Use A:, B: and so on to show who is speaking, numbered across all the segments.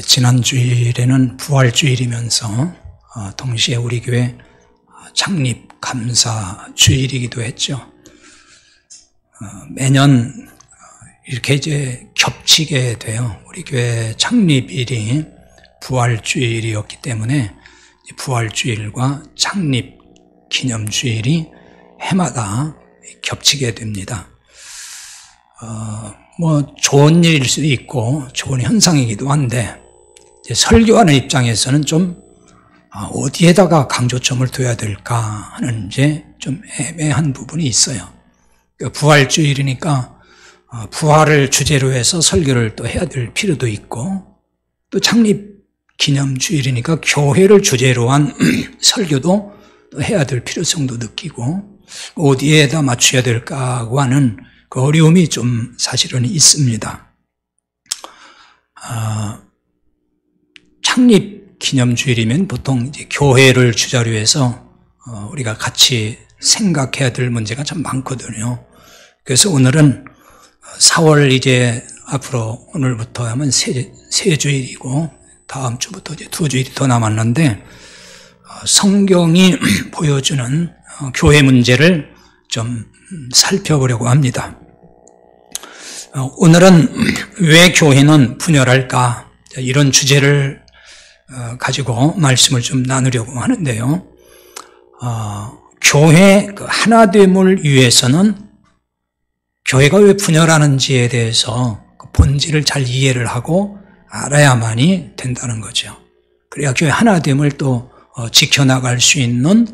A: 지난 주일에는 부활주일이면서 동시에 우리 교회 창립 감사 주일이기도 했죠. 매년 이렇게 이제 겹치게 돼요. 우리 교회 창립일이 부활주일이었기 때문에 부활주일과 창립 기념주일이 해마다 겹치게 됩니다. 좋은 일일 수도 있고 좋은 현상이기도 한데 설교하는 입장에서는 좀 어디에다가 강조점을 둬야 될까 하는 이제 좀 애매한 부분이 있어요. 부활주일이니까 부활을 주제로 해서 설교를 또 해야 될 필요도 있고, 또 창립 기념주일이니까 교회를 주제로 한 설교도 또 해야 될 필요성도 느끼고, 어디에다 맞춰야 될까 하는 그 어려움이 좀 사실은 있습니다. 창립 기념주일이면 보통 이제 교회를 주자로 해서 우리가 같이 생각해야 될 문제가 참 많거든요. 그래서 오늘은 4월 이제 앞으로 오늘부터 하면 세 주일이고 다음 주부터 이제 2주일이 더 남았는데, 성경이 보여주는 교회 문제를 좀 살펴보려고 합니다. 오늘은 왜 교회는 분열할까, 이런 주제를 가지고 말씀을 좀 나누려고 하는데요. 교회 하나됨을 위해서는 교회가 왜 분열하는지에 대해서 그 본질을 잘 이해를 하고 알아야만이 된다는 거죠. 그래야 교회 하나됨을 또 지켜나갈 수 있는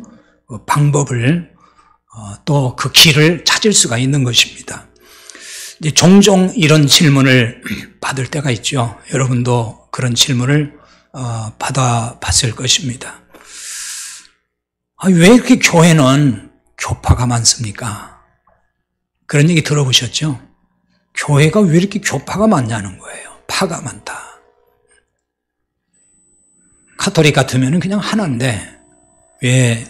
A: 방법을 또 그 길을 찾을 수가 있는 것입니다. 이제 종종 이런 질문을 받을 때가 있죠. 여러분도 그런 질문을 받아봤을 것입니다. 왜 이렇게 교회는 교파가 많습니까? 그런 얘기 들어보셨죠? 교회가 왜 이렇게 교파가 많냐는 거예요. 파가 많다. 가톨릭 같으면 그냥 하나인데 왜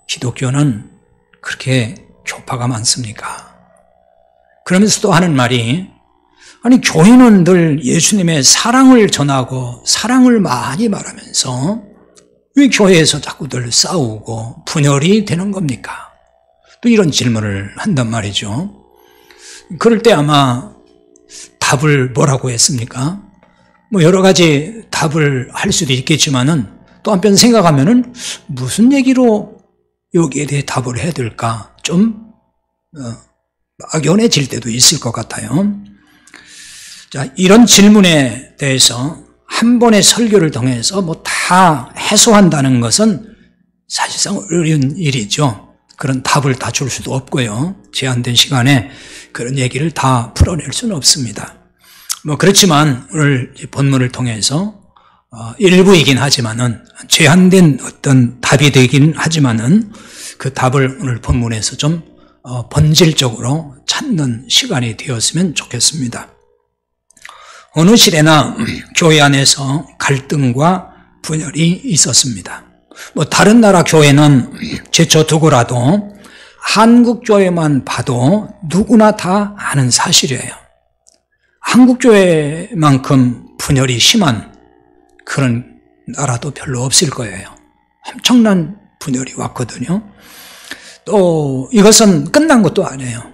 A: 기독교는 그렇게 교파가 많습니까? 그러면서 또 하는 말이, 아니 교회는 늘 예수님의 사랑을 전하고 사랑을 많이 말하면서 왜 교회에서 자꾸들 싸우고 분열이 되는 겁니까? 또 이런 질문을 한단 말이죠. 그럴 때 아마 답을 뭐라고 했습니까? 여러 가지 답을 할 수도 있겠지만은 또 한편 생각하면은 무슨 얘기로 여기에 대해 답을 해야 될까? 좀 막연해질 때도 있을 것 같아요. 자, 이런 질문에 대해서 한 번의 설교를 통해서 다 해소한다는 것은 사실상 어려운 일이죠. 그런 답을 다 줄 수도 없고요. 제한된 시간에 그런 얘기를 다 풀어낼 수는 없습니다. 그렇지만 오늘 본문을 통해서 일부이긴 하지만은 제한된 어떤 답이 되긴 하지만은 그 답을 오늘 본문에서 좀 본질적으로 찾는 시간이 되었으면 좋겠습니다. 어느 시대나 교회 안에서 갈등과 분열이 있었습니다. 다른 나라 교회는 제쳐두고라도 한국 교회만 봐도 누구나 다 아는 사실이에요. 한국 교회만큼 분열이 심한 그런 나라도 별로 없을 거예요. 엄청난 분열이 왔거든요. 또 이것은 끝난 것도 아니에요.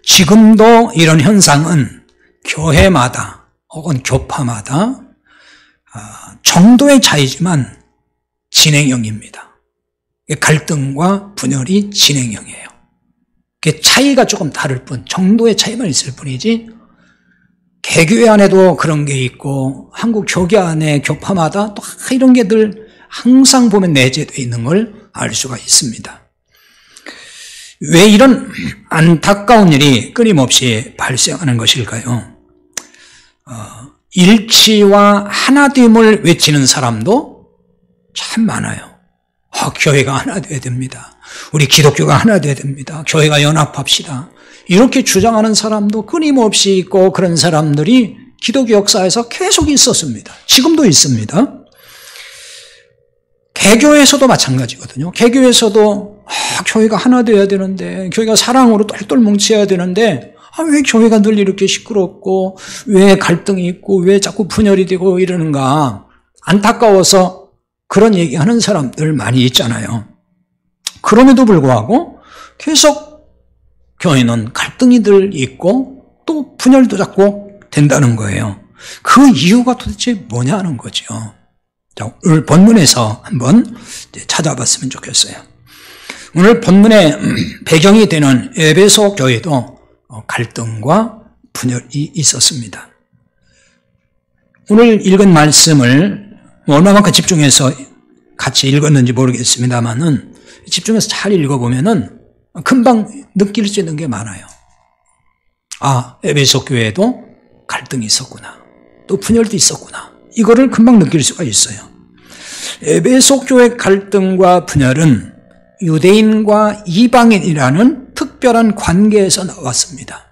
A: 지금도 이런 현상은 교회마다 혹은 교파마다 정도의 차이지만 진행형입니다. 갈등과 분열이 진행형이에요. 차이가 조금 다를 뿐, 정도의 차이만 있을 뿐이지, 개교회 안에도 그런 게 있고 한국 교계 안에 교파마다 또 이런 게 늘 항상 보면 내재되어 있는 걸 알 수가 있습니다. 왜 이런 안타까운 일이 끊임없이 발생하는 것일까요? 일치와 하나됨을 외치는 사람도 참 많아요. 교회가 하나 되어야 됩니다. 우리 기독교가 하나 되어야 됩니다. 교회가 연합합시다. 이렇게 주장하는 사람도 끊임없이 있고, 그런 사람들이 기독교 역사에서 계속 있었습니다. 지금도 있습니다. 개교에서도 마찬가지거든요. 개교에서도 교회가 하나 되어야 되는데, 교회가 사랑으로 똘똘 뭉쳐야 되는데, 왜 교회가 늘 이렇게 시끄럽고 왜 갈등이 있고 왜 자꾸 분열이 되고 이러는가 안타까워서 그런 얘기하는 사람들 많이 있잖아요. 그럼에도 불구하고 계속 교회는 갈등이 늘 있고 또 분열도 자꾸 된다는 거예요. 그 이유가 도대체 뭐냐는 거죠. 자, 오늘 본문에서 한번 찾아봤으면 좋겠어요. 오늘 본문의 배경이 되는 에베소 교회도 갈등과 분열이 있었습니다. 오늘 읽은 말씀을 얼마만큼 집중해서 같이 읽었는지 모르겠습니다만은 집중해서 잘 읽어보면은 금방 느낄 수 있는 게 많아요. 에베소 교회에도 갈등이 있었구나. 또 분열도 있었구나. 이거를 금방 느낄 수가 있어요. 에베소 교회 갈등과 분열은 유대인과 이방인이라는 특별한 관계에서 나왔습니다.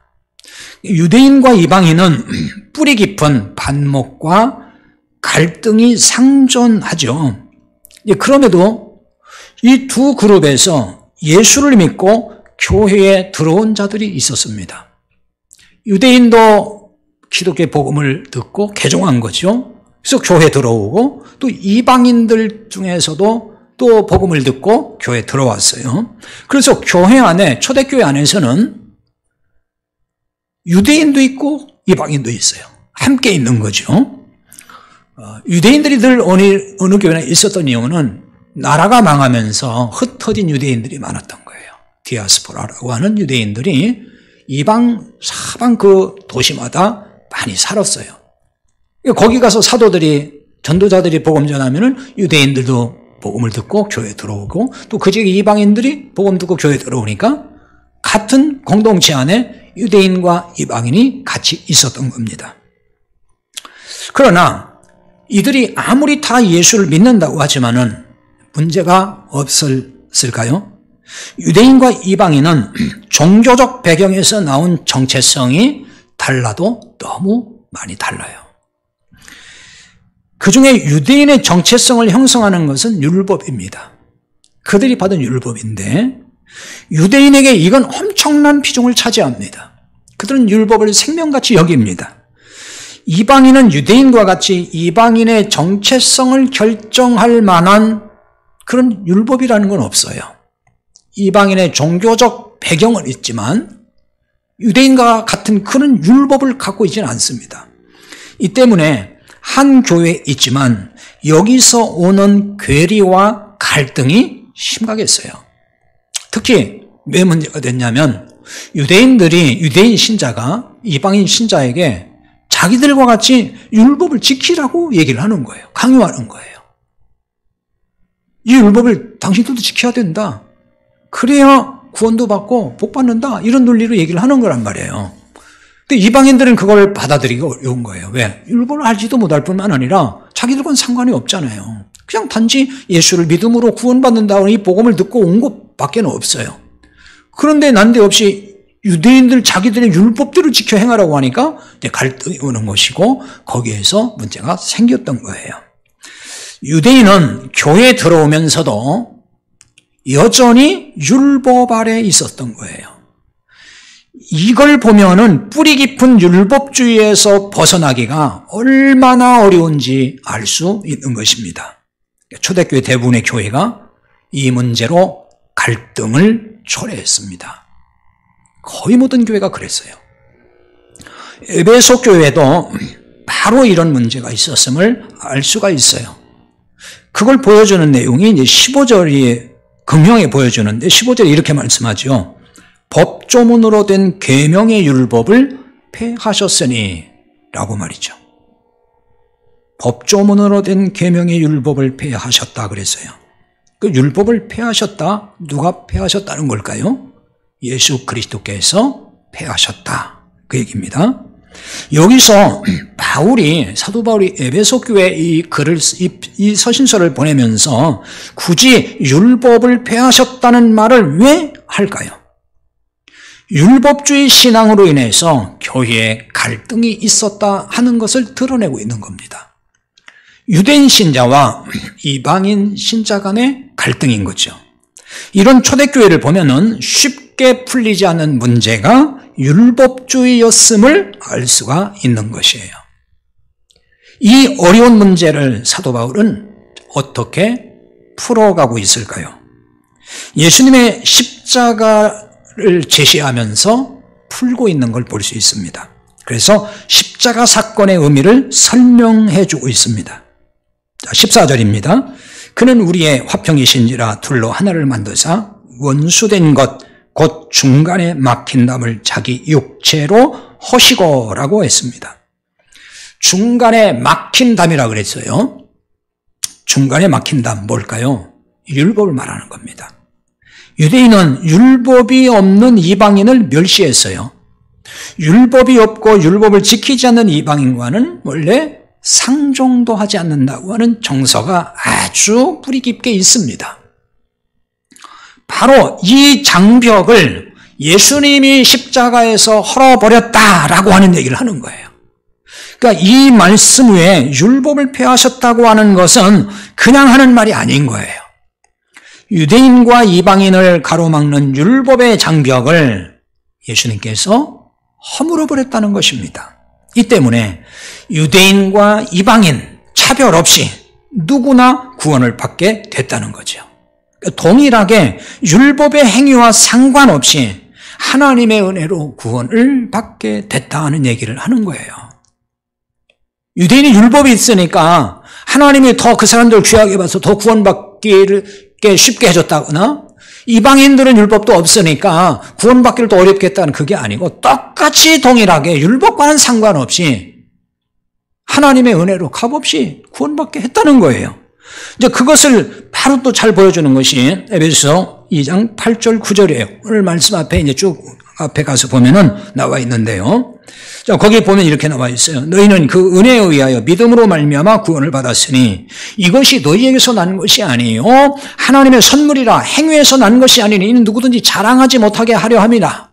A: 유대인과 이방인은 뿌리 깊은 반목과 갈등이 상존하죠. 그럼에도 이 두 그룹에서 예수를 믿고 교회에 들어온 자들이 있었습니다. 유대인도 기독교의 복음을 듣고 개종한 거죠. 그래서 교회에 들어오고 또 이방인들 중에서도 또 복음을 듣고 교회에 들어왔어요. 그래서 교회 안에, 초대교회 안에서는 유대인도 있고 이방인도 있어요. 함께 있는 거죠. 유대인들이 늘 어느 교회나 있었던 이유는 나라가 망하면서 흩어진 유대인들이 많았던 거예요. 디아스포라라고 하는 유대인들이 이방, 사방 그 도시마다 많이 살았어요. 거기 가서 사도들이, 전도자들이 복음 전하면은 유대인들도 복음을 듣고 교회에 들어오고 또 그 지역의 이방인들이 복음 듣고 교회에 들어오니까 같은 공동체 안에 유대인과 이방인이 같이 있었던 겁니다. 그러나 이들이 아무리 다 예수를 믿는다고 하지만은 문제가 없었을까요? 유대인과 이방인은 종교적 배경에서 나온 정체성이 달라도 너무 많이 달라요. 그 중에 유대인의 정체성을 형성하는 것은 율법입니다. 그들이 받은 율법인데 유대인에게 이건 엄청난 비중을 차지합니다. 그들은 율법을 생명같이 여깁니다. 이방인은 유대인과 같이 이방인의 정체성을 결정할 만한 그런 율법이라는 건 없어요. 이방인의 종교적 배경은 있지만 유대인과 같은 그런 율법을 갖고 있지는 않습니다. 이 때문에 한 교회에 있지만 여기서 오는 괴리와 갈등이 심각했어요. 특히 왜 문제가 됐냐면 유대인 신자가 이방인 신자에게 자기들과 같이 율법을 지키라고 얘기를 하는 거예요. 강요하는 거예요. 이 율법을 당신들도 지켜야 된다. 그래야 구원도 받고 복 받는다. 이런 논리로 얘기를 하는 거란 말이에요. 근데 이방인들은 그걸 받아들이기 어려운 거예요. 왜? 율법을 알지도 못할 뿐만 아니라 자기들과는 상관이 없잖아요. 그냥 단지 예수를 믿음으로 구원받는다는 이 복음을 듣고 온 것밖에 없어요. 그런데 난데없이 유대인들 자기들의 율법대로 지켜 행하라고 하니까 이제 갈등이 오는 것이고 거기에서 문제가 생겼던 거예요. 유대인은 교회에 들어오면서도 여전히 율법 아래 있었던 거예요. 이걸 보면은 뿌리 깊은 율법주의에서 벗어나기가 얼마나 어려운지 알 수 있는 것입니다. 초대교회 대부분의 교회가 이 문제로 갈등을 초래했습니다. 거의 모든 교회가 그랬어요. 에베소 교회도 바로 이런 문제가 있었음을 알 수가 있어요. 그걸 보여주는 내용이 이제 15절이 금형에 보여주는데 15절에 이렇게 말씀하죠. 법조문으로 된 계명의 율법을 폐하셨으니 라고 말이죠. 법조문으로 된 계명의 율법을 폐하셨다 그랬어요. 그 율법을 폐하셨다. 누가 폐하셨다는 걸까요? 예수 그리스도께서 폐하셨다. 그 얘기입니다. 여기서 사도 바울이 에베소 교회에 이 서신서를 보내면서 굳이 율법을 폐하셨다는 말을 왜 할까요? 율법주의 신앙으로 인해서 교회에 갈등이 있었다 하는 것을 드러내고 있는 겁니다. 유대인 신자와 이방인 신자 간의 갈등인 거죠. 이런 초대교회를 보면은 쉽게 풀리지 않는 문제가 율법주의였음을 알 수가 있는 것이에요. 이 어려운 문제를 사도 바울은 어떻게 풀어가고 있을까요? 예수님의 십자가를 제시하면서 풀고 있는 걸 볼 수 있습니다. 그래서 십자가 사건의 의미를 설명해 주고 있습니다. 14절입니다. 그는 우리의 화평이신지라 둘로 하나를 만드사 원수된 것 곧 중간에 막힌 담을 자기 육체로 허시고라고 했습니다. 중간에 막힌 담이라고 그랬어요. 중간에 막힌 담 뭘까요? 율법을 말하는 겁니다. 유대인은 율법이 없는 이방인을 멸시했어요. 율법이 없고 율법을 지키지 않는 이방인과는 원래 상종도 하지 않는다고 하는 정서가 아주 뿌리 깊게 있습니다. 바로 이 장벽을 예수님이 십자가에서 헐어버렸다라고 하는 얘기를 하는 거예요. 그러니까 이 말씀 외에 율법을 폐하셨다고 하는 것은 그냥 하는 말이 아닌 거예요. 유대인과 이방인을 가로막는 율법의 장벽을 예수님께서 허물어버렸다는 것입니다. 이 때문에 유대인과 이방인 차별 없이 누구나 구원을 받게 됐다는 거죠. 동일하게 율법의 행위와 상관없이 하나님의 은혜로 구원을 받게 됐다는 얘기를 하는 거예요. 유대인이 율법이 있으니까 하나님이 더 그 사람들을 귀하게 봐서 더 구원받기를 쉽게 해줬다거나, 이방인들은 율법도 없으니까 구원받기를 더 어렵게 했다는 그게 아니고 똑같이 동일하게 율법과는 상관없이 하나님의 은혜로 값없이 구원받게 했다는 거예요. 이제 그것을 바로 또 잘 보여주는 것이 에베소서 2장 8절 9절이에요. 오늘 말씀 앞에 이제 쭉 앞에 가서 보면은 나와 있는데요. 자, 거기에 보면 이렇게 나와 있어요. 너희는 그 은혜에 의하여 믿음으로 말미암아 구원을 받았으니 이것이 너희에게서 난 것이 아니요 하나님의 선물이라 행위에서 난 것이 아니니 이는 누구든지 자랑하지 못하게 하려 함이라.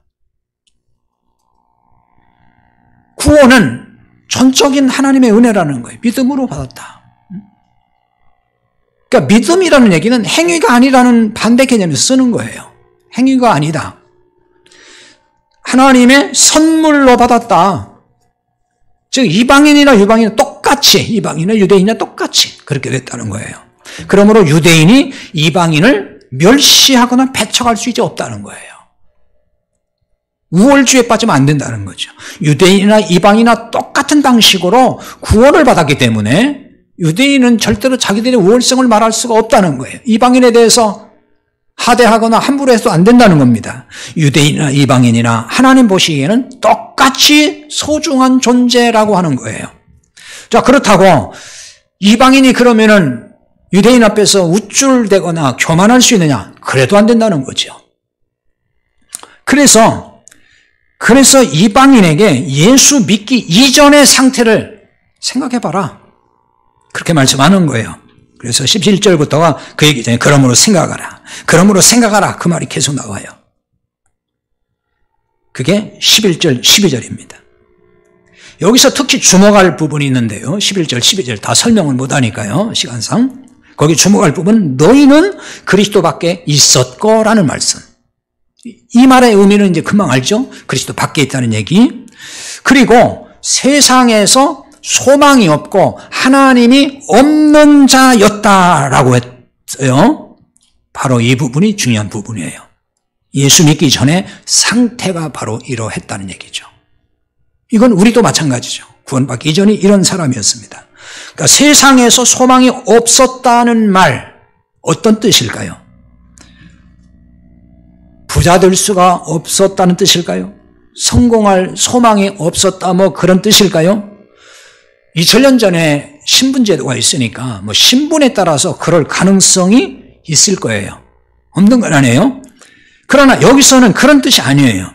A: 구원은 전적인 하나님의 은혜라는 거예요. 믿음으로 받았다. 그러니까 믿음이라는 얘기는 행위가 아니라는 반대 개념에서 쓰는 거예요. 행위가 아니다. 하나님의 선물로 받았다. 즉 이방인이나 유방인은 똑같이, 이방인이나 유대인이나 똑같이 그렇게 됐다는 거예요. 그러므로 유대인이 이방인을 멸시하거나 배척할 수 이제 없다는 거예요. 우월주의에 빠지면 안 된다는 거죠. 유대인이나 이방인이나 똑같은 방식으로 구원을 받았기 때문에 유대인은 절대로 자기들의 우월성을 말할 수가 없다는 거예요. 이방인에 대해서 하대하거나 함부로 해도 안 된다는 겁니다. 유대인이나 이방인이나 하나님 보시기에는 똑같이 소중한 존재라고 하는 거예요. 자, 그렇다고 이방인이 그러면은 유대인 앞에서 우쭐대거나 교만할 수 있느냐? 그래도 안 된다는 거죠. 그래서 이방인에게 예수 믿기 이전의 상태를 생각해봐라. 그렇게 말씀하는 거예요. 그래서 17절부터가 그 얘기잖아요. 그러므로 생각하라. 그러므로 생각하라. 그 말이 계속 나와요. 그게 11절, 12절입니다. 여기서 특히 주목할 부분이 있는데요. 11절, 12절 다 설명을 못하니까요. 시간상. 거기 주목할 부분은 너희는 그리스도 밖에 있었고라는 말씀. 이 말의 의미는 이제 금방 알죠? 그리스도 밖에 있다는 얘기. 그리고 세상에서 소망이 없고 하나님이 없는 자였다라고 했어요. 바로 이 부분이 중요한 부분이에요. 예수 믿기 전에 상태가 바로 이러했다는 얘기죠. 이건 우리도 마찬가지죠. 구원받기 이전에 이런 사람이었습니다. 그러니까 세상에서 소망이 없었다는 말, 어떤 뜻일까요? 부자 될 수가 없었다는 뜻일까요? 성공할 소망이 없었다 뭐 그런 뜻일까요? 2000년 전에 신분제도가 있으니까 뭐 신분에 따라서 그럴 가능성이 있을 거예요. 없는 건 아니에요. 그러나 여기서는 그런 뜻이 아니에요.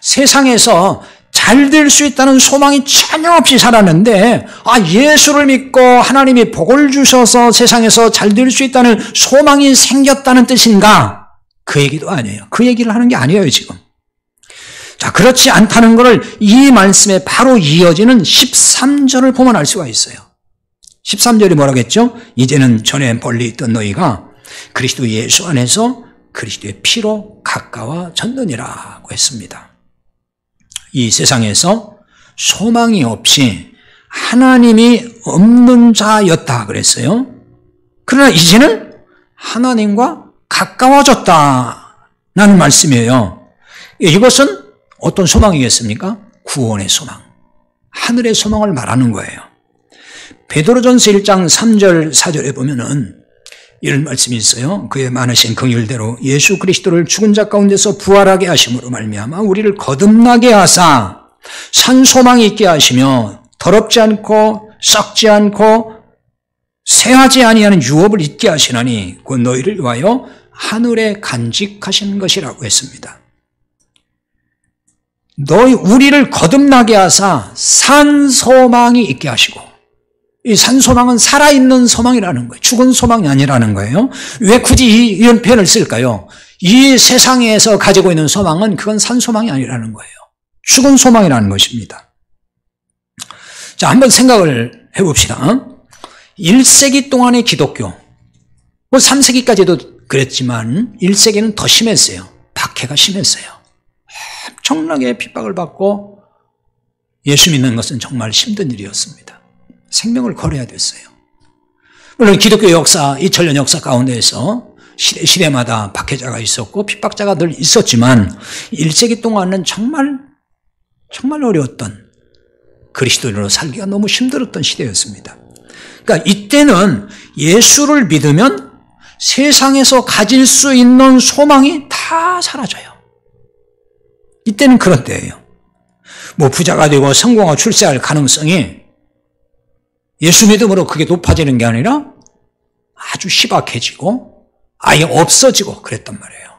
A: 세상에서 잘 될 수 있다는 소망이 전혀 없이 살았는데 예수를 믿고 하나님이 복을 주셔서 세상에서 잘 될 수 있다는 소망이 생겼다는 뜻인가? 그 얘기도 아니에요. 그 얘기를 하는 게 아니에요, 지금. 자, 그렇지 않다는 것을 이 말씀에 바로 이어지는 13절을 보면 알 수가 있어요. 13절이 뭐라고 했죠? 이제는 전에 멀리 있던 너희가 그리스도 예수 안에서 그리스도의 피로 가까워졌느니라고 했습니다. 이 세상에서 소망이 없이 하나님이 없는 자였다 그랬어요. 그러나 이제는 하나님과 가까워졌다는 말씀이에요. 이것은 어떤 소망이겠습니까? 구원의 소망, 하늘의 소망을 말하는 거예요. 베드로전서 1장 3절 4절에 보면은 이런 말씀이 있어요. 그의 많으신 긍휼대로 예수 그리스도를 죽은 자 가운데서 부활하게 하심으로 말미암아 우리를 거듭나게 하사 산 소망이 있게 하시며 더럽지 않고 썩지 않고 쇠하지 아니하는 유업을 잊게 하시나니 곧 너희를 위하여 하늘에 간직하신 것이라고 했습니다. 우리를 거듭나게 하사 산 소망이 있게 하시고, 이 산 소망은 살아있는 소망이라는 거예요. 죽은 소망이 아니라는 거예요. 왜 굳이 이런 표현을 쓸까요? 이 세상에서 가지고 있는 소망은 그건 산 소망이 아니라는 거예요. 죽은 소망이라는 것입니다. 자, 한번 생각을 해봅시다. 1세기 동안의 기독교, 뭐 3세기까지도 그랬지만 1세기는 더 심했어요. 박해가 심했어요. 엄청나게 핍박을 받고 예수 믿는 것은 정말 힘든 일이었습니다. 생명을 걸어야 됐어요. 물론 기독교 역사, 2000년 역사 가운데에서 시대마다 박해자가 있었고 핍박자가 늘 있었지만 1세기 동안은 정말 어려웠던, 그리스도인으로 살기가 너무 힘들었던 시대였습니다. 그러니까 이때는 예수를 믿으면 세상에서 가질 수 있는 소망이 다 사라져요. 이때는 그런 때예요. 뭐 부자가 되고 성공하고 출세할 가능성이 예수 믿음으로 그게 높아지는 게 아니라 아주 희박해지고 아예 없어지고 그랬단 말이에요.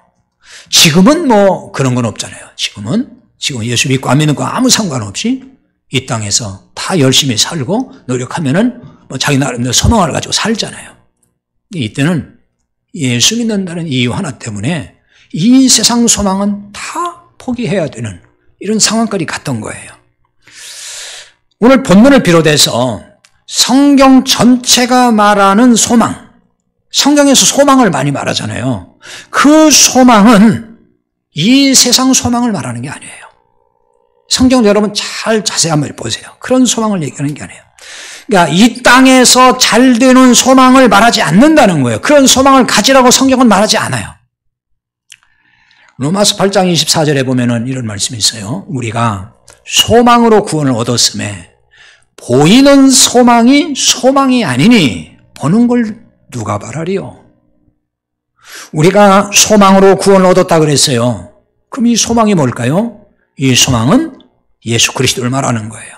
A: 지금은 뭐 그런 건 없잖아요. 지금 예수 믿고 안 믿는 거 아무 상관없이 이 땅에서 다 열심히 살고 노력하면은 뭐 자기 나름대로 소망을 가지고 살잖아요. 이때는 예수 믿는다는 이유 하나 때문에 이 세상 소망은 다 포기해야 되는 이런 상황까지 갔던 거예요. 오늘 본문을 비롯해서 성경 전체가 말하는 소망, 성경에서 소망을 많이 말하잖아요. 그 소망은 이 세상 소망을 말하는 게 아니에요. 성경 여러분 잘 자세히 한번 보세요. 그런 소망을 얘기하는 게 아니에요. 그러니까 이 땅에서 잘 되는 소망을 말하지 않는다는 거예요. 그런 소망을 가지라고 성경은 말하지 않아요. 로마서 8장 24절에 보면은 이런 말씀이 있어요. 우리가 소망으로 구원을 얻었음에 보이는 소망이 아니니 보는 걸 누가 바라리요? 우리가 소망으로 구원을 얻었다 그랬어요. 그럼 이 소망이 뭘까요? 이 소망은 예수 그리스도를 말하는 거예요.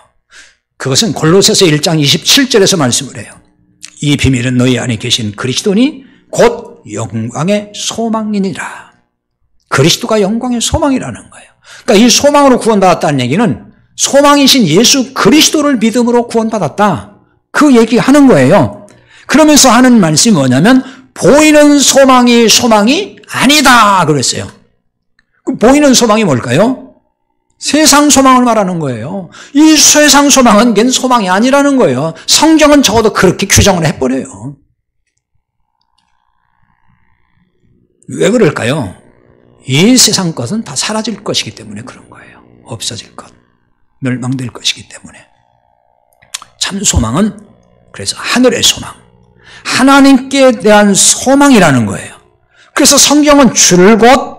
A: 그것은 골로새서 1장 27절에서 말씀을 해요. 이 비밀은 너희 안에 계신 그리스도니 곧 영광의 소망이니라. 그리스도가 영광의 소망이라는 거예요. 그러니까 이 소망으로 구원받았다는 얘기는 소망이신 예수 그리스도를 믿음으로 구원받았다. 그 얘기하는 거예요. 그러면서 하는 말씀이 뭐냐면 보이는 소망이 아니다 그랬어요. 그 보이는 소망이 뭘까요? 세상 소망을 말하는 거예요. 이 세상 소망은 걔는 소망이 아니라는 거예요. 성경은 적어도 그렇게 규정을 해버려요. 왜 그럴까요? 이 세상 것은 다 사라질 것이기 때문에 그런 거예요. 없어질 것, 멸망될 것이기 때문에. 참 소망은 그래서 하늘의 소망, 하나님께 대한 소망이라는 거예요. 그래서 성경은 줄곧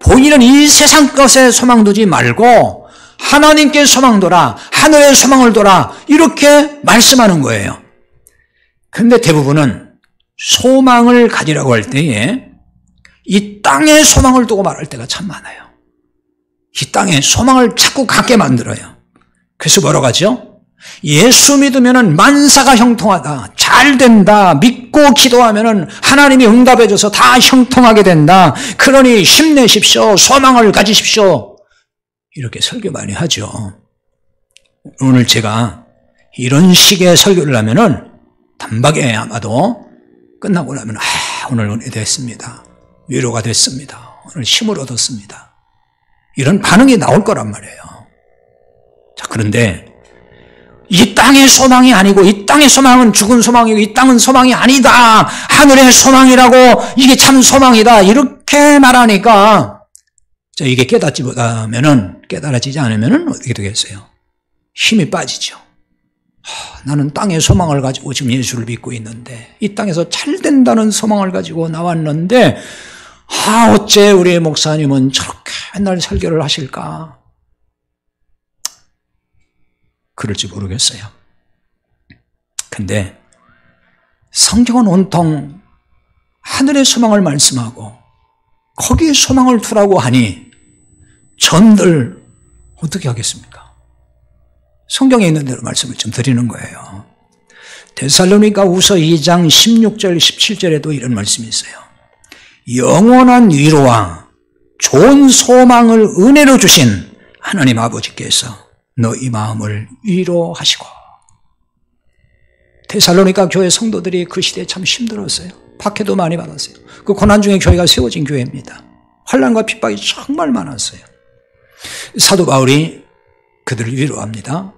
A: 보이는 이 세상 것에 소망 두지 말고 하나님께 소망 둬라, 하늘의 소망을 둬라 이렇게 말씀하는 거예요. 그런데 대부분은 소망을 가지라고 할 때에 이 땅에 소망을 두고 말할 때가 참 많아요. 이 땅에 소망을 자꾸 갖게 만들어요. 그래서 뭐라고 하죠? 예수 믿으면은 만사가 형통하다, 잘 된다, 믿고 기도하면은 하나님이 응답해줘서 다 형통하게 된다. 그러니 힘내십시오, 소망을 가지십시오. 이렇게 설교 많이 하죠. 오늘 제가 이런 식의 설교를 하면은 단박에 아마도 끝나고 나면 오늘 은혜 됐습니다, 위로가 됐습니다, 오늘 힘을 얻었습니다, 이런 반응이 나올 거란 말이에요. 자, 그런데 이 땅의 소망이 아니고 이 땅의 소망은 죽은 소망이고 이 땅은 소망이 아니다, 하늘의 소망이라고 이게 참 소망이다 이렇게 말하니까 이게 깨닫지 못하면은 깨달아지지 않으면 어떻게 되겠어요? 힘이 빠지죠. 나는 땅의 소망을 가지고 지금 예수를 믿고 있는데 이 땅에서 잘 된다는 소망을 가지고 나왔는데 어째 우리 목사님은 저렇게 맨날 설교를 하실까? 그럴지 모르겠어요. 근데 성경은 온통 하늘의 소망을 말씀하고 거기에 소망을 두라고 하니 전들 어떻게 하겠습니까? 성경에 있는 대로 말씀을 좀 드리는 거예요. 데살로니가후서 2장 16절 17절에도 이런 말씀이 있어요. 영원한 위로와 좋은 소망을 은혜로 주신 하나님 아버지께서 너희 마음을 위로하시고. 데살로니가 교회 성도들이 그 시대에 참 힘들었어요. 박해도 많이 받았어요. 그 고난 중에 교회가 세워진 교회입니다. 환난과 핍박이 정말 많았어요. 사도 바울이 그들을 위로합니다.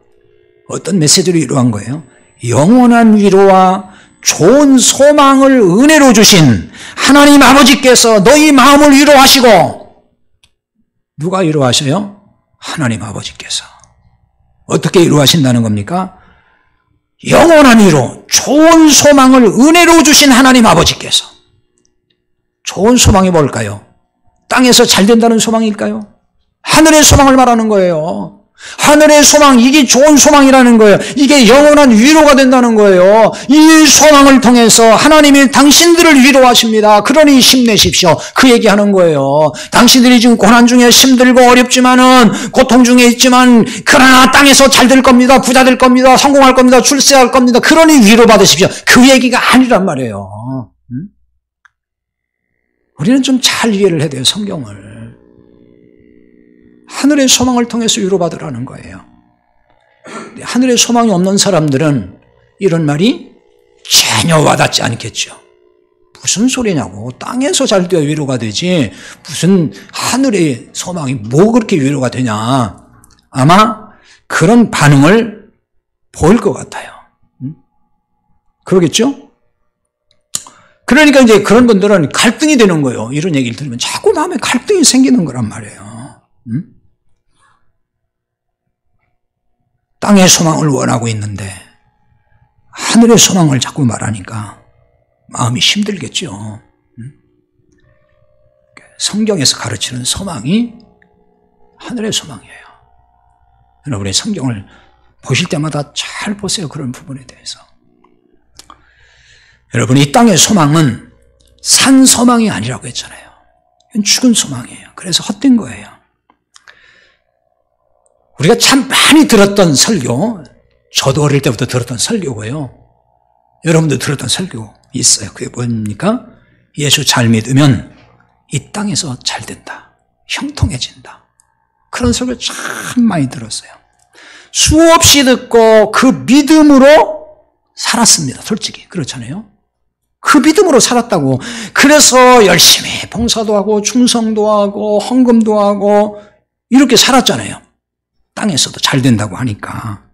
A: 어떤 메시지로 위로한 거예요? 영원한 위로와 좋은 소망을 은혜로 주신 하나님 아버지께서 너희 마음을 위로하시고. 누가 위로하셔요? 하나님 아버지께서. 어떻게 위로하신다는 겁니까? 영원한 위로, 좋은 소망을 은혜로 주신 하나님 아버지께서. 좋은 소망이 뭘까요? 땅에서 잘 된다는 소망일까요? 하늘의 소망을 말하는 거예요. 하늘의 소망, 이게 좋은 소망이라는 거예요. 이게 영원한 위로가 된다는 거예요. 이 소망을 통해서 하나님이 당신들을 위로하십니다. 그러니 힘내십시오. 그 얘기하는 거예요. 당신들이 지금 고난 중에 힘들고 어렵지만은, 고통 중에 있지만, 그러나 땅에서 잘 될 겁니다. 부자 될 겁니다. 성공할 겁니다. 출세할 겁니다. 그러니 위로받으십시오. 그 얘기가 아니란 말이에요. 우리는 좀 잘 이해를 해야 돼요, 성경을. 하늘의 소망을 통해서 위로받으라는 거예요. 하늘의 소망이 없는 사람들은 이런 말이 전혀 와닿지 않겠죠. 무슨 소리냐고. 땅에서 잘 되어 위로가 되지 무슨 하늘의 소망이 뭐 그렇게 위로가 되냐. 아마 그런 반응을 보일 것 같아요. 그러겠죠? 그러니까 이제 그런 분들은 갈등이 되는 거예요. 이런 얘기를 들으면 자꾸 마음에 갈등이 생기는 거란 말이에요. 땅의 소망을 원하고 있는데 하늘의 소망을 자꾸 말하니까 마음이 힘들겠죠. 성경에서 가르치는 소망이 하늘의 소망이에요. 여러분이 성경을 보실 때마다 잘 보세요. 그런 부분에 대해서. 여러분, 이 땅의 소망은 산 소망이 아니라고 했잖아요. 이건 죽은 소망이에요. 그래서 헛된 거예요. 우리가 참 많이 들었던 설교, 저도 어릴 때부터 들었던 설교고요. 여러분도 들었던 설교 있어요. 그게 뭡니까? 예수 잘 믿으면 이 땅에서 잘 된다. 형통해진다. 그런 설교 참 많이 들었어요. 수없이 듣고 그 믿음으로 살았습니다. 솔직히. 그렇잖아요. 그 믿음으로 살았다고. 그래서 열심히 봉사도 하고 충성도 하고 헌금도 하고 이렇게 살았잖아요. 땅에서도 잘 된다고 하니까.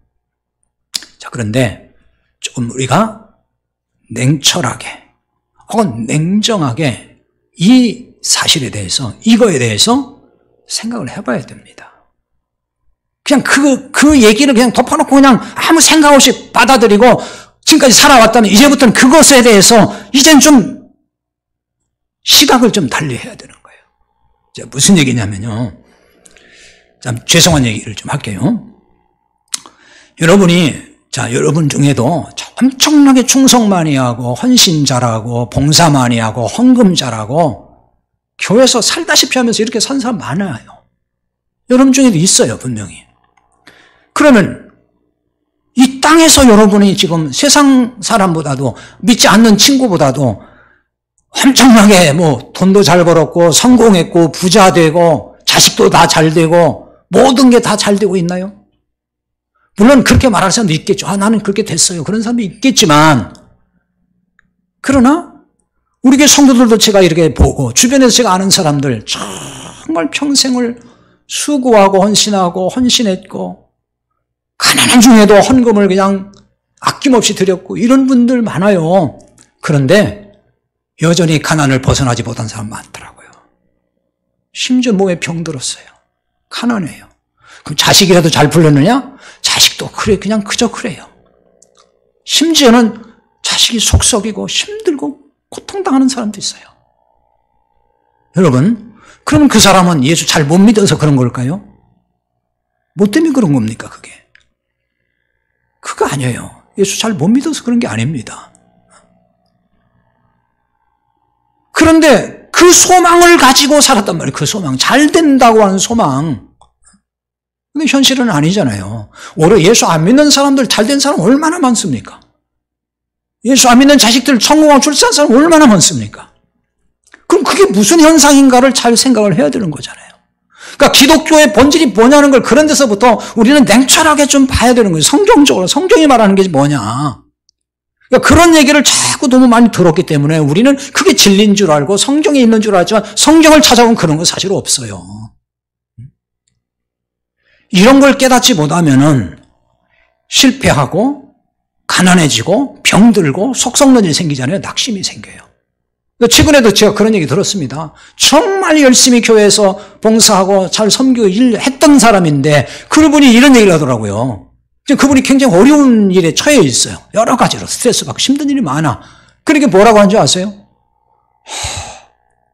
A: 자, 그런데 조금 우리가 냉철하게 혹은 냉정하게 이 사실에 대해서, 이거에 대해서 생각을 해봐야 됩니다. 그냥 그 얘기를 그냥 덮어놓고 그냥 아무 생각 없이 받아들이고 지금까지 살아왔다면 이제부터는 그것에 대해서 이제는 좀 시각을 좀 달리 해야 되는 거예요. 자, 무슨 얘기냐면요. 참 죄송한 얘기를 좀 할게요. 여러분 중에도 엄청나게 충성 많이 하고 헌신 잘하고 봉사 많이 하고 헌금 잘하고 교회에서 살다시피 하면서 이렇게 산 사람 많아요. 여러분 중에도 있어요, 분명히. 그러면 이 땅에서 여러분이 지금 세상 사람보다도 믿지 않는 친구보다도 엄청나게 돈도 잘 벌었고 성공했고 부자 되고 자식도 다 잘 되고 모든 게 다 잘 되고 있나요? 물론 그렇게 말할 사람도 있겠죠. 나는 그렇게 됐어요. 그런 사람도 있겠지만, 그러나 우리 교회 성도들도 제가 이렇게 보고 주변에서 제가 아는 사람들 정말 평생을 수고하고 헌신했고 가난한 중에도 헌금을 그냥 아낌없이 드렸고 이런 분들 많아요. 그런데 여전히 가난을 벗어나지 못한 사람 많더라고요. 심지어 몸에 병 들었어요. 가난해요. 그럼 자식이라도 잘 풀렸느냐? 자식도 그래, 그냥 그저 그래요. 심지어는 자식이 속 썩이고 힘들고 고통당하는 사람도 있어요. 여러분, 그러면 그 사람은 예수 잘 못 믿어서 그런 걸까요? 뭐 때문에 그런 겁니까, 그게? 그거 아니에요. 예수 잘 못 믿어서 그런 게 아닙니다. 그런데 그 소망을 가지고 살았단 말이에요. 그 소망. 잘 된다고 하는 소망. 근데 현실은 아니잖아요. 오히려 예수 안 믿는 사람들, 잘 된 사람 얼마나 많습니까? 예수 안 믿는 자식들 성공하고 출산한 사람 얼마나 많습니까? 그럼 그게 무슨 현상인가를 잘 생각을 해야 되는 거잖아요. 그러니까 기독교의 본질이 뭐냐는 걸 그런 데서부터 우리는 냉철하게 좀 봐야 되는 거예요. 성경적으로. 성경이 말하는 게 뭐냐. 그러니까 그런 얘기를 자꾸 너무 많이 들었기 때문에 우리는 그게 진리인 줄 알고 성경에 있는 줄 알지만 성경을 찾아보면 그런 건 사실 없어요. 이런 걸 깨닫지 못하면은 실패하고 가난해지고 병들고 속썩는 일이 생기잖아요. 낙심이 생겨요. 최근에도 제가 그런 얘기 들었습니다. 정말 열심히 교회에서 봉사하고 잘 섬기고 일했던 사람인데 그분이 이런 얘기를 하더라고요. 그분이 굉장히 어려운 일에 처해 있어요. 여러 가지로 스트레스 받고 힘든 일이 많아. 그러니까 뭐라고 하는지 아세요?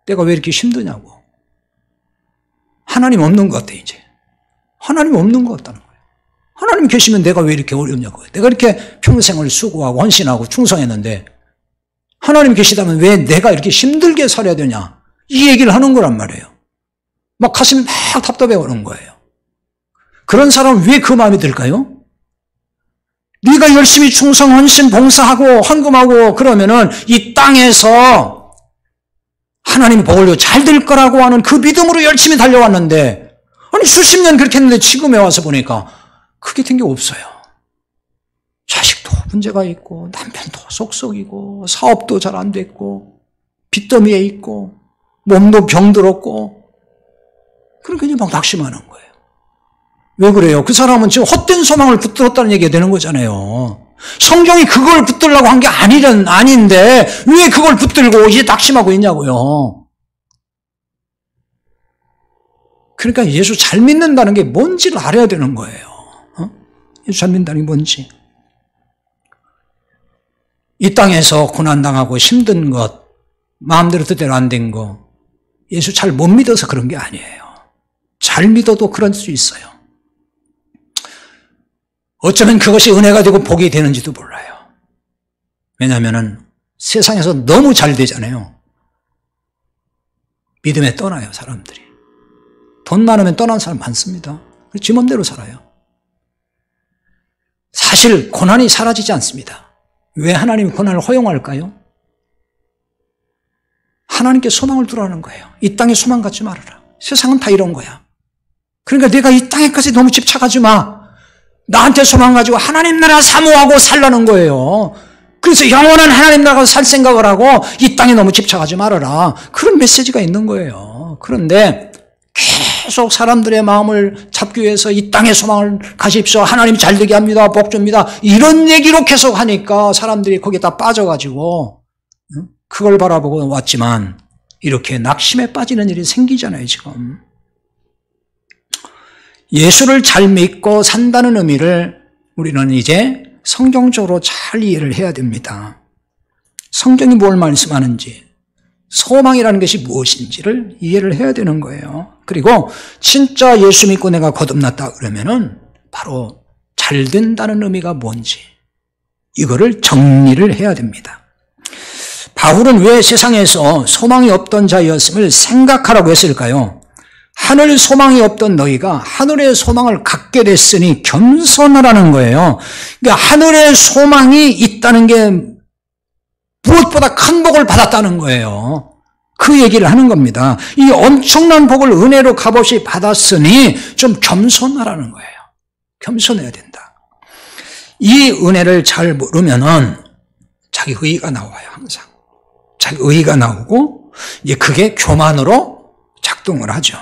A: 내가 왜 이렇게 힘드냐고. 하나님 없는 것 같아 이제. 하나님 없는 것 같다는 거예요. 하나님 계시면 내가 왜 이렇게 어렵냐고. 내가 이렇게 평생을 수고하고 헌신하고 충성했는데 하나님 계시다면 왜 내가 이렇게 힘들게 살아야 되냐. 이 얘기를 하는 거란 말이에요. 막 가슴이 막 답답해 오는 거예요. 그런 사람은 왜 그 마음이 들까요? 네가 열심히 충성, 헌신, 봉사하고 헌금하고 그러면은 이 땅에서 하나님이 복을 주고 잘 될 거라고 하는 그 믿음으로 열심히 달려왔는데 아니 수십 년 그렇게 했는데 지금에 와서 보니까 그게 된 게 없어요. 자식도 문제가 있고 남편도 속썩이고 사업도 잘 안 됐고 빚더미에 있고 몸도 병들었고 그러니까 이제 막 낙심하는 거예요. 왜 그래요? 그 사람은 지금 헛된 소망을 붙들었다는 얘기가 되는 거잖아요. 성경이 그걸 붙들려고 한 게 아닌데 왜 그걸 붙들고 이제 낙심하고 있냐고요. 그러니까 예수 잘 믿는다는 게 뭔지를 알아야 되는 거예요. 예수 잘 믿는다는 게 뭔지. 이 땅에서 고난당하고 힘든 것, 마음대로 뜻대로 안 된 거, 예수 잘 못 믿어서 그런 게 아니에요. 잘 믿어도 그럴 수 있어요. 어쩌면 그것이 은혜가 되고 복이 되는지도 몰라요. 왜냐하면 세상에서 너무 잘 되잖아요. 믿음에 떠나요, 사람들이. 돈 많으면 떠난 사람 많습니다. 지 맘대로 살아요. 사실 고난이 사라지지 않습니다. 왜 하나님이 고난을 허용할까요? 하나님께 소망을 두라는 거예요. 이 땅에 소망 갖지 말아라. 세상은 다 이런 거야. 그러니까 내가 이 땅에까지 너무 집착하지 마. 나한테 소망 가지고 하나님 나라 사모하고 살라는 거예요. 그래서 영원한 하나님 나라가 살 생각을 하고 이 땅에 너무 집착하지 말아라. 그런 메시지가 있는 거예요. 그런데 계속 사람들의 마음을 잡기 위해서 이 땅에 소망을 가십시오. 하나님 잘 되게 합니다. 복 줍니다. 이런 얘기로 계속 하니까 사람들이 거기에 다 빠져가지고 그걸 바라보고 왔지만 이렇게 낙심에 빠지는 일이 생기잖아요, 지금. 예수를 잘 믿고 산다는 의미를 우리는 이제 성경적으로 잘 이해를 해야 됩니다. 성경이 뭘 말씀하는지, 소망이라는 것이 무엇인지를 이해를 해야 되는 거예요. 그리고 진짜 예수 믿고 내가 거듭났다 그러면은 바로 잘 된다는 의미가 뭔지 이거를 정리를 해야 됩니다. 바울은 왜 세상에서 소망이 없던 자였음을 생각하라고 했을까요? 하늘 소망이 없던 너희가 하늘의 소망을 갖게 됐으니 겸손하라는 거예요. 그러니까 하늘의 소망이 있다는 게 무엇보다 큰 복을 받았다는 거예요. 그 얘기를 하는 겁니다. 이 엄청난 복을 은혜로 값없이 받았으니 좀 겸손하라는 거예요. 겸손해야 된다. 이 은혜를 잘 모르면은 자기 의의가 나와요, 항상. 자기 의의가 나오고 이제 그게 교만으로 작동을 하죠.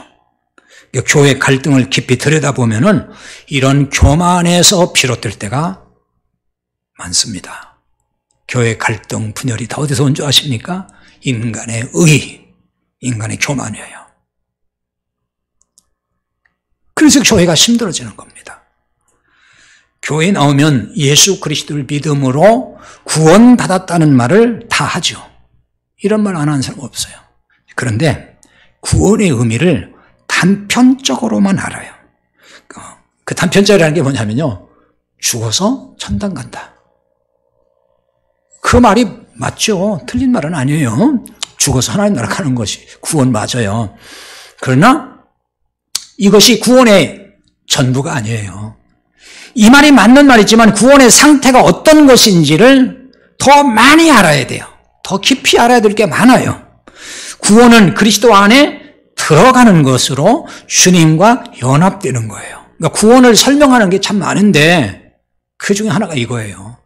A: 교회 갈등을 깊이 들여다보면은 이런 교만에서 비롯될 때가 많습니다. 교회 갈등, 분열이 다 어디서 온 줄 아십니까? 인간의 의, 인간의 교만이에요. 그래서 교회가 힘들어지는 겁니다. 교회에 나오면 예수 그리스도를 믿음으로 구원받았다는 말을 다 하죠. 이런 말 안 하는 사람 없어요. 그런데 구원의 의미를 단편적으로만 알아요. 그 단편적이라는 게 뭐냐면요, 죽어서 천당 간다. 그 말이 맞죠. 틀린 말은 아니에요. 죽어서 하나님 나라 가는 것이 구원 맞아요. 그러나 이것이 구원의 전부가 아니에요. 이 말이 맞는 말이지만 구원의 상태가 어떤 것인지를 더 많이 알아야 돼요. 더 깊이 알아야 될 게 많아요. 구원은 그리스도 안에 들어가는 것으로 주님과 연합되는 거예요. 그러니까 구원을 설명하는 게 참 많은데 그 중에 하나가 이거예요.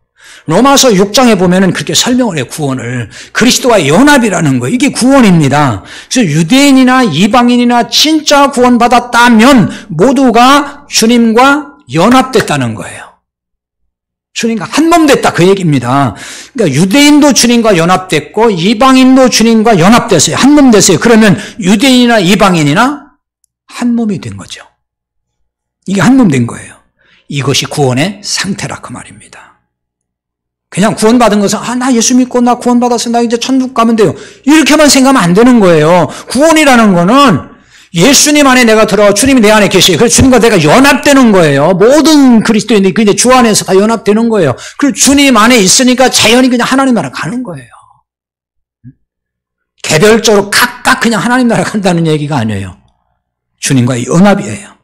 A: 로마서 6장에 보면은 그렇게 설명을 해요. 구원을. 그리스도와 연합이라는 거예요. 이게 구원입니다. 그래서 유대인이나 이방인이나 진짜 구원받았다면 모두가 주님과 연합됐다는 거예요. 주님과 한 몸 됐다, 그 얘기입니다. 그러니까 유대인도 주님과 연합됐고 이방인도 주님과 연합됐어요. 한 몸 됐어요. 그러면 유대인이나 이방인이나 한 몸이 된 거죠. 이게 한 몸 된 거예요. 이것이 구원의 상태라 그 말입니다. 그냥 구원받은 것은 나 예수 믿고 나 구원받았어, 나 이제 천국 가면 돼요, 이렇게만 생각하면 안 되는 거예요. 구원이라는 거는 예수님 안에 내가 들어가 주님이 내 안에 계시고 그래서 주님과 내가 연합되는 거예요. 모든 그리스도인들이 그냥 주 안에서 다 연합되는 거예요. 그리고 주님 안에 있으니까 자연히 그냥 하나님 나라 가는 거예요. 개별적으로 각각 그냥 하나님 나라 간다는 얘기가 아니에요. 주님과의 연합이에요.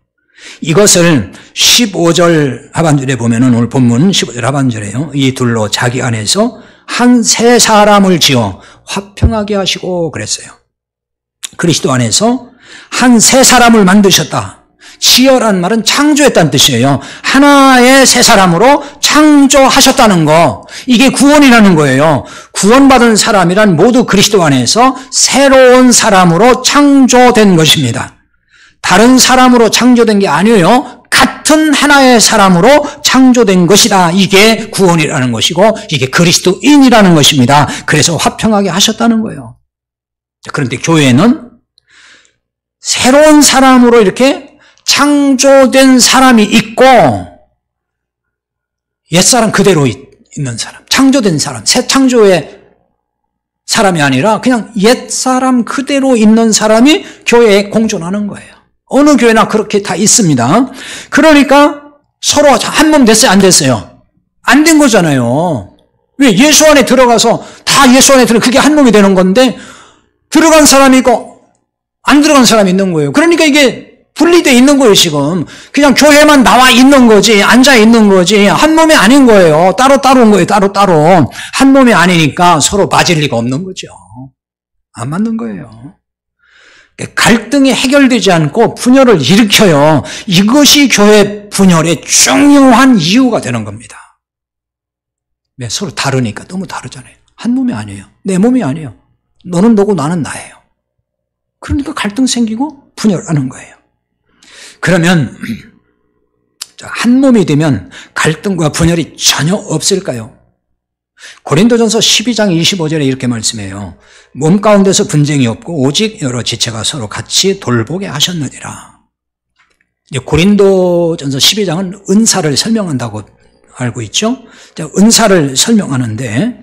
A: 이것을 15절 하반절에 보면은 오늘 본문 15절 하반절에요. 이 둘로 자기 안에서 한 세 사람을 지어 화평하게 하시고 그랬어요. 그리스도 안에서 한 세 사람을 만드셨다. 지어란 말은 창조했다는 뜻이에요. 하나의 세 사람으로 창조하셨다는 거. 이게 구원이라는 거예요. 구원받은 사람이란 모두 그리스도 안에서 새로운 사람으로 창조된 것입니다. 다른 사람으로 창조된 게 아니에요. 같은 하나의 사람으로 창조된 것이다. 이게 구원이라는 것이고 이게 그리스도인이라는 것입니다. 그래서 화평하게 하셨다는 거예요. 그런데 교회는 새로운 사람으로 이렇게 창조된 사람이 있고 옛사람 그대로 있는 사람, 창조된 사람, 새 창조의 사람이 아니라 그냥 옛사람 그대로 있는 사람이 교회에 공존하는 거예요. 어느 교회나 그렇게 다 있습니다. 그러니까 서로 한 몸 됐어요, 안 됐어요? 안 된 거잖아요. 왜? 예수 안에 들어가서 다 예수 안에 그게 한 몸이 되는 건데 들어간 사람이 있고 안 들어간 사람이 있는 거예요. 그러니까 이게 분리되어 있는 거예요, 지금. 그냥 교회만 나와 있는 거지, 앉아 있는 거지, 한 몸이 아닌 거예요. 따로따로 온 거예요, 따로따로. 한 몸이 아니니까 서로 맞을 리가 없는 거죠. 안 맞는 거예요. 갈등이 해결되지 않고 분열을 일으켜요. 이것이 교회 분열의 중요한 이유가 되는 겁니다. 왜? 서로 다르니까. 너무 다르잖아요. 한 몸이 아니에요. 내 몸이 아니에요. 너는 너고 나는 나예요. 그러니까 갈등 생기고 분열하는 거예요. 그러면 한 몸이 되면 갈등과 분열이 전혀 없을까요? 고린도전서 12장 25절에 이렇게 말씀해요. 몸 가운데서 분쟁이 없고 오직 여러 지체가 서로 같이 돌보게 하셨느니라. 고린도전서 12장은 은사를 설명한다고 알고 있죠? 은사를 설명하는데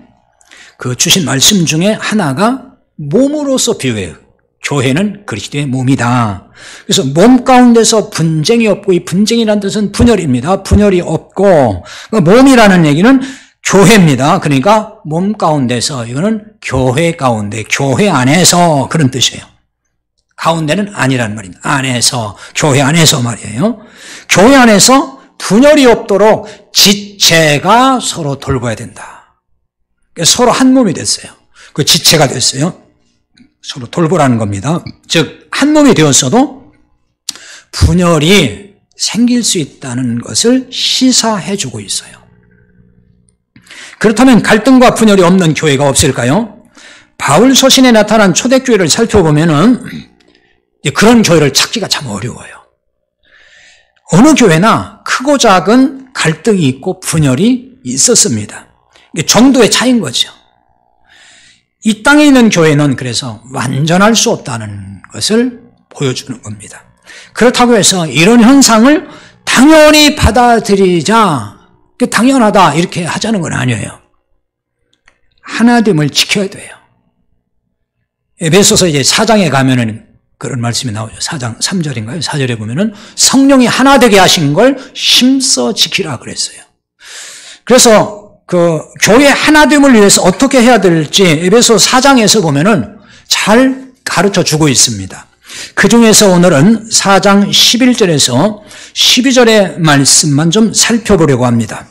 A: 그 주신 말씀 중에 하나가 몸으로서 비유해요. 교회는 그리스도의 몸이다. 그래서 몸 가운데서 분쟁이 없고, 이 분쟁이라는 뜻은 분열입니다. 분열이 없고, 몸이라는 얘기는 교회입니다. 그러니까 몸 가운데서, 이거는 교회 가운데, 교회 안에서 그런 뜻이에요. 가운데는 아니란 말입니다. 안에서, 교회 안에서 말이에요. 교회 안에서 분열이 없도록 지체가 서로 돌봐야 된다. 서로 한 몸이 됐어요. 그 지체가 됐어요. 서로 돌보라는 겁니다. 즉, 한 몸이 되었어도 분열이 생길 수 있다는 것을 시사해 주고 있어요. 그렇다면 갈등과 분열이 없는 교회가 없을까요? 바울 서신에 나타난 초대교회를 살펴보면은 그런 교회를 찾기가 참 어려워요. 어느 교회나 크고 작은 갈등이 있고 분열이 있었습니다. 이게 정도의 차이인 거죠. 이 땅에 있는 교회는 그래서 완전할 수 없다는 것을 보여주는 겁니다. 그렇다고 해서 이런 현상을 당연히 받아들이자, 당연하다 이렇게 하자는 건 아니에요. 하나됨을 지켜야 돼요. 에베소서 이제 4장에 가면은 그런 말씀이 나오죠. 4장 3절인가요? 4절에 보면은 성령이 하나 되게 하신 걸 힘써 지키라 그랬어요. 그래서 그 교회 하나됨을 위해서 어떻게 해야 될지 에베소 4장에서 보면은 잘 가르쳐 주고 있습니다. 그 중에서 오늘은 4장 11절에서 12절의 말씀만 좀 살펴보려고 합니다.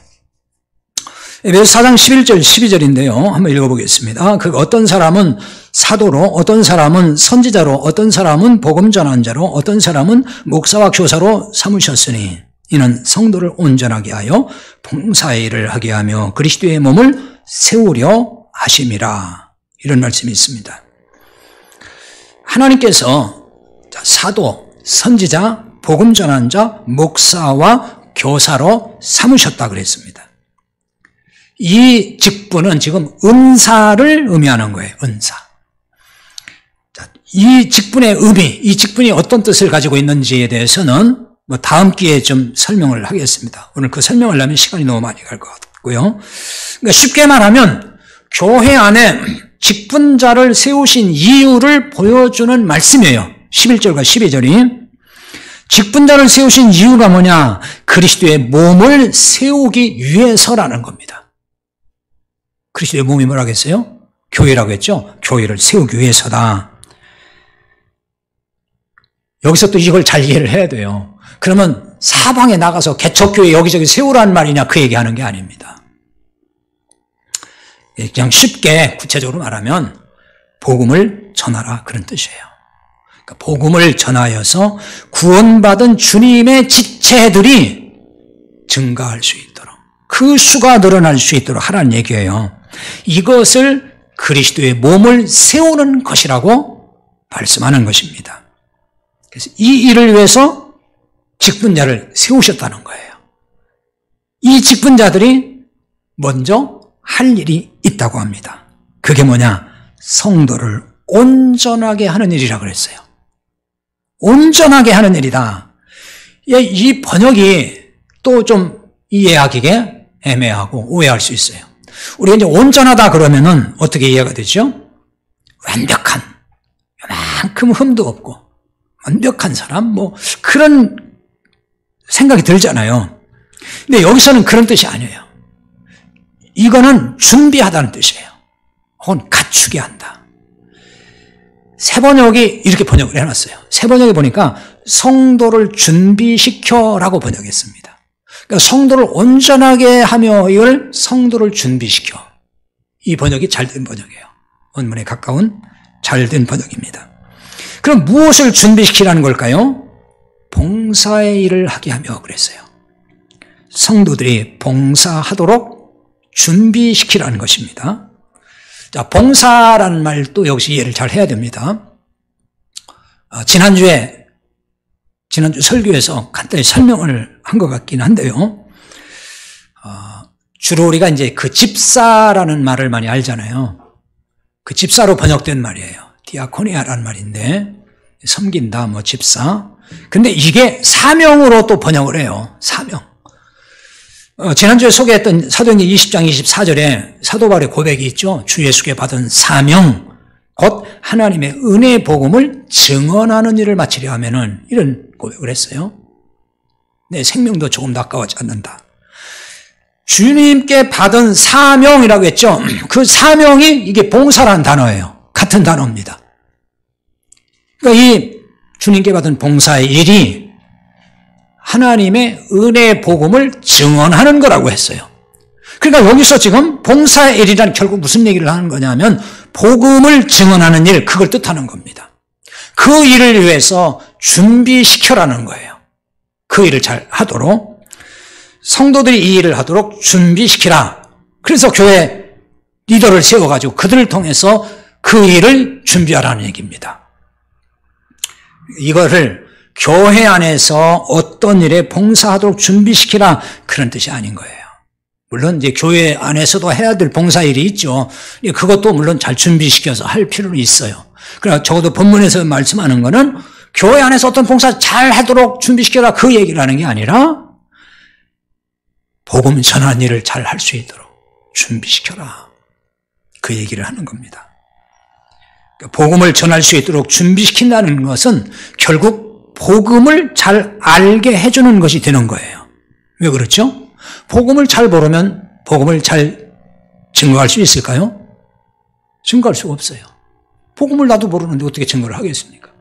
A: 에베소 4장 11절 12절인데요. 한번 읽어보겠습니다. 그 어떤 사람은 사도로, 어떤 사람은 선지자로, 어떤 사람은 복음 전환자로, 어떤 사람은 목사와 교사로 삼으셨으니 이는 성도를 온전하게 하여 봉사의 일을 하게 하며 그리스도의 몸을 세우려 하심이라. 이런 말씀이 있습니다. 하나님께서 사도, 선지자, 복음 전환자, 목사와 교사로 삼으셨다 그랬습니다. 이 직분은 지금 은사를 의미하는 거예요. 은사. 이 직분의 의미, 이 직분이 어떤 뜻을 가지고 있는지에 대해서는 다음 기회에 좀 설명을 하겠습니다. 오늘 그 설명을 하면 시간이 너무 많이 갈 것 같고요. 그러니까 쉽게 말하면 교회 안에 직분자를 세우신 이유를 보여주는 말씀이에요. 11절과 12절이. 직분자를 세우신 이유가 뭐냐? 그리스도의 몸을 세우기 위해서라는 겁니다. 그리스도의 몸이 뭐라고 했어요? 교회라고 했죠? 교회를 세우기 위해서다. 여기서 또 이걸 잘 이해를 해야 돼요. 그러면 사방에 나가서 개척교회 여기저기 세우라는 말이냐 그 얘기하는 게 아닙니다. 그냥 쉽게 구체적으로 말하면 복음을 전하라 그런 뜻이에요. 그러니까 복음을 전하여서 구원받은 주님의 지체들이 증가할 수 있도록 그 수가 늘어날 수 있도록 하라는 얘기예요. 이것을 그리스도의 몸을 세우는 것이라고 말씀하는 것입니다. 그래서 이 일을 위해서 직분자를 세우셨다는 거예요. 이 직분자들이 먼저 할 일이 있다고 합니다. 그게 뭐냐? 성도를 온전하게 하는 일이라고 그랬어요. 온전하게 하는 일이다. 이 번역이 또 좀 이해하기가 애매하고 오해할 수 있어요. 우리가 이제 온전하다 그러면은 어떻게 이해가 되죠? 완벽한, 요만큼 흠도 없고 완벽한 사람, 그런 생각이 들잖아요. 근데 여기서는 그런 뜻이 아니에요. 이거는 준비하다는 뜻이에요. 혹은 갖추게 한다. 세번역이 이렇게 번역을 해놨어요. 세번역에 보니까 성도를 준비시켜라고 번역했습니다. 그러니까 성도를 온전하게 하며 이걸 성도를 준비시켜. 이 번역이 잘된 번역이에요. 원문에 가까운 잘된 번역입니다. 그럼 무엇을 준비시키라는 걸까요? 봉사의 일을 하게 하며 그랬어요. 성도들이 봉사하도록 준비시키라는 것입니다. 자, 봉사라는 말도 역시 이해를 잘 해야 됩니다. 지난주 설교에서 간단히 설명을 한 것 같긴 한데요. 주로 우리가 이제 그 집사라는 말을 많이 알잖아요. 그 집사로 번역된 말이에요. 디아코니아라는 말인데, 섬긴다, 집사. 근데 이게 사명으로 또 번역을 해요. 사명. 지난주에 소개했던 사도행전 20장 24절에 사도 바울의 고백이 있죠. 주 예수께 받은 사명, 곧 하나님의 은혜의 복음을 증언하는 일을 마치려 하면은 이런 고백을 했어요. 내 생명도 조금도 아까워하지 않는다. 주님께 받은 사명이라고 했죠. 그 사명이 이게 봉사라는 단어예요. 같은 단어입니다. 그러니까 이 주님께 받은 봉사의 일이 하나님의 은혜의 복음을 증언하는 거라고 했어요. 그러니까 여기서 지금 봉사의 일이란 결국 무슨 얘기를 하는 거냐면 복음을 증언하는 일, 그걸 뜻하는 겁니다. 그 일을 위해서 준비시켜라는 거예요. 그 일을 잘 하도록 성도들이 이 일을 하도록 준비시키라. 그래서 교회 리더를 세워가지고 그들을 통해서 그 일을 준비하라는 얘기입니다. 이거를 교회 안에서 어떤 일에 봉사하도록 준비시키라 그런 뜻이 아닌 거예요. 물론 이제 교회 안에서도 해야 될 봉사일이 있죠. 그것도 물론 잘 준비시켜서 할 필요는 있어요. 그러나 적어도 본문에서 말씀하는 거는 교회 안에서 어떤 봉사 잘 하도록 준비시켜라 그 얘기를 하는 게 아니라 복음 전하는 일을 잘 할 수 있도록 준비시켜라 그 얘기를 하는 겁니다. 복음을 전할 수 있도록 준비시킨다는 것은 결국 복음을 잘 알게 해주는 것이 되는 거예요. 왜 그렇죠? 복음을 잘 모르면 복음을 잘 증거할 수 있을까요? 증거할 수가 없어요. 복음을 나도 모르는데 어떻게 증거를 하겠습니까?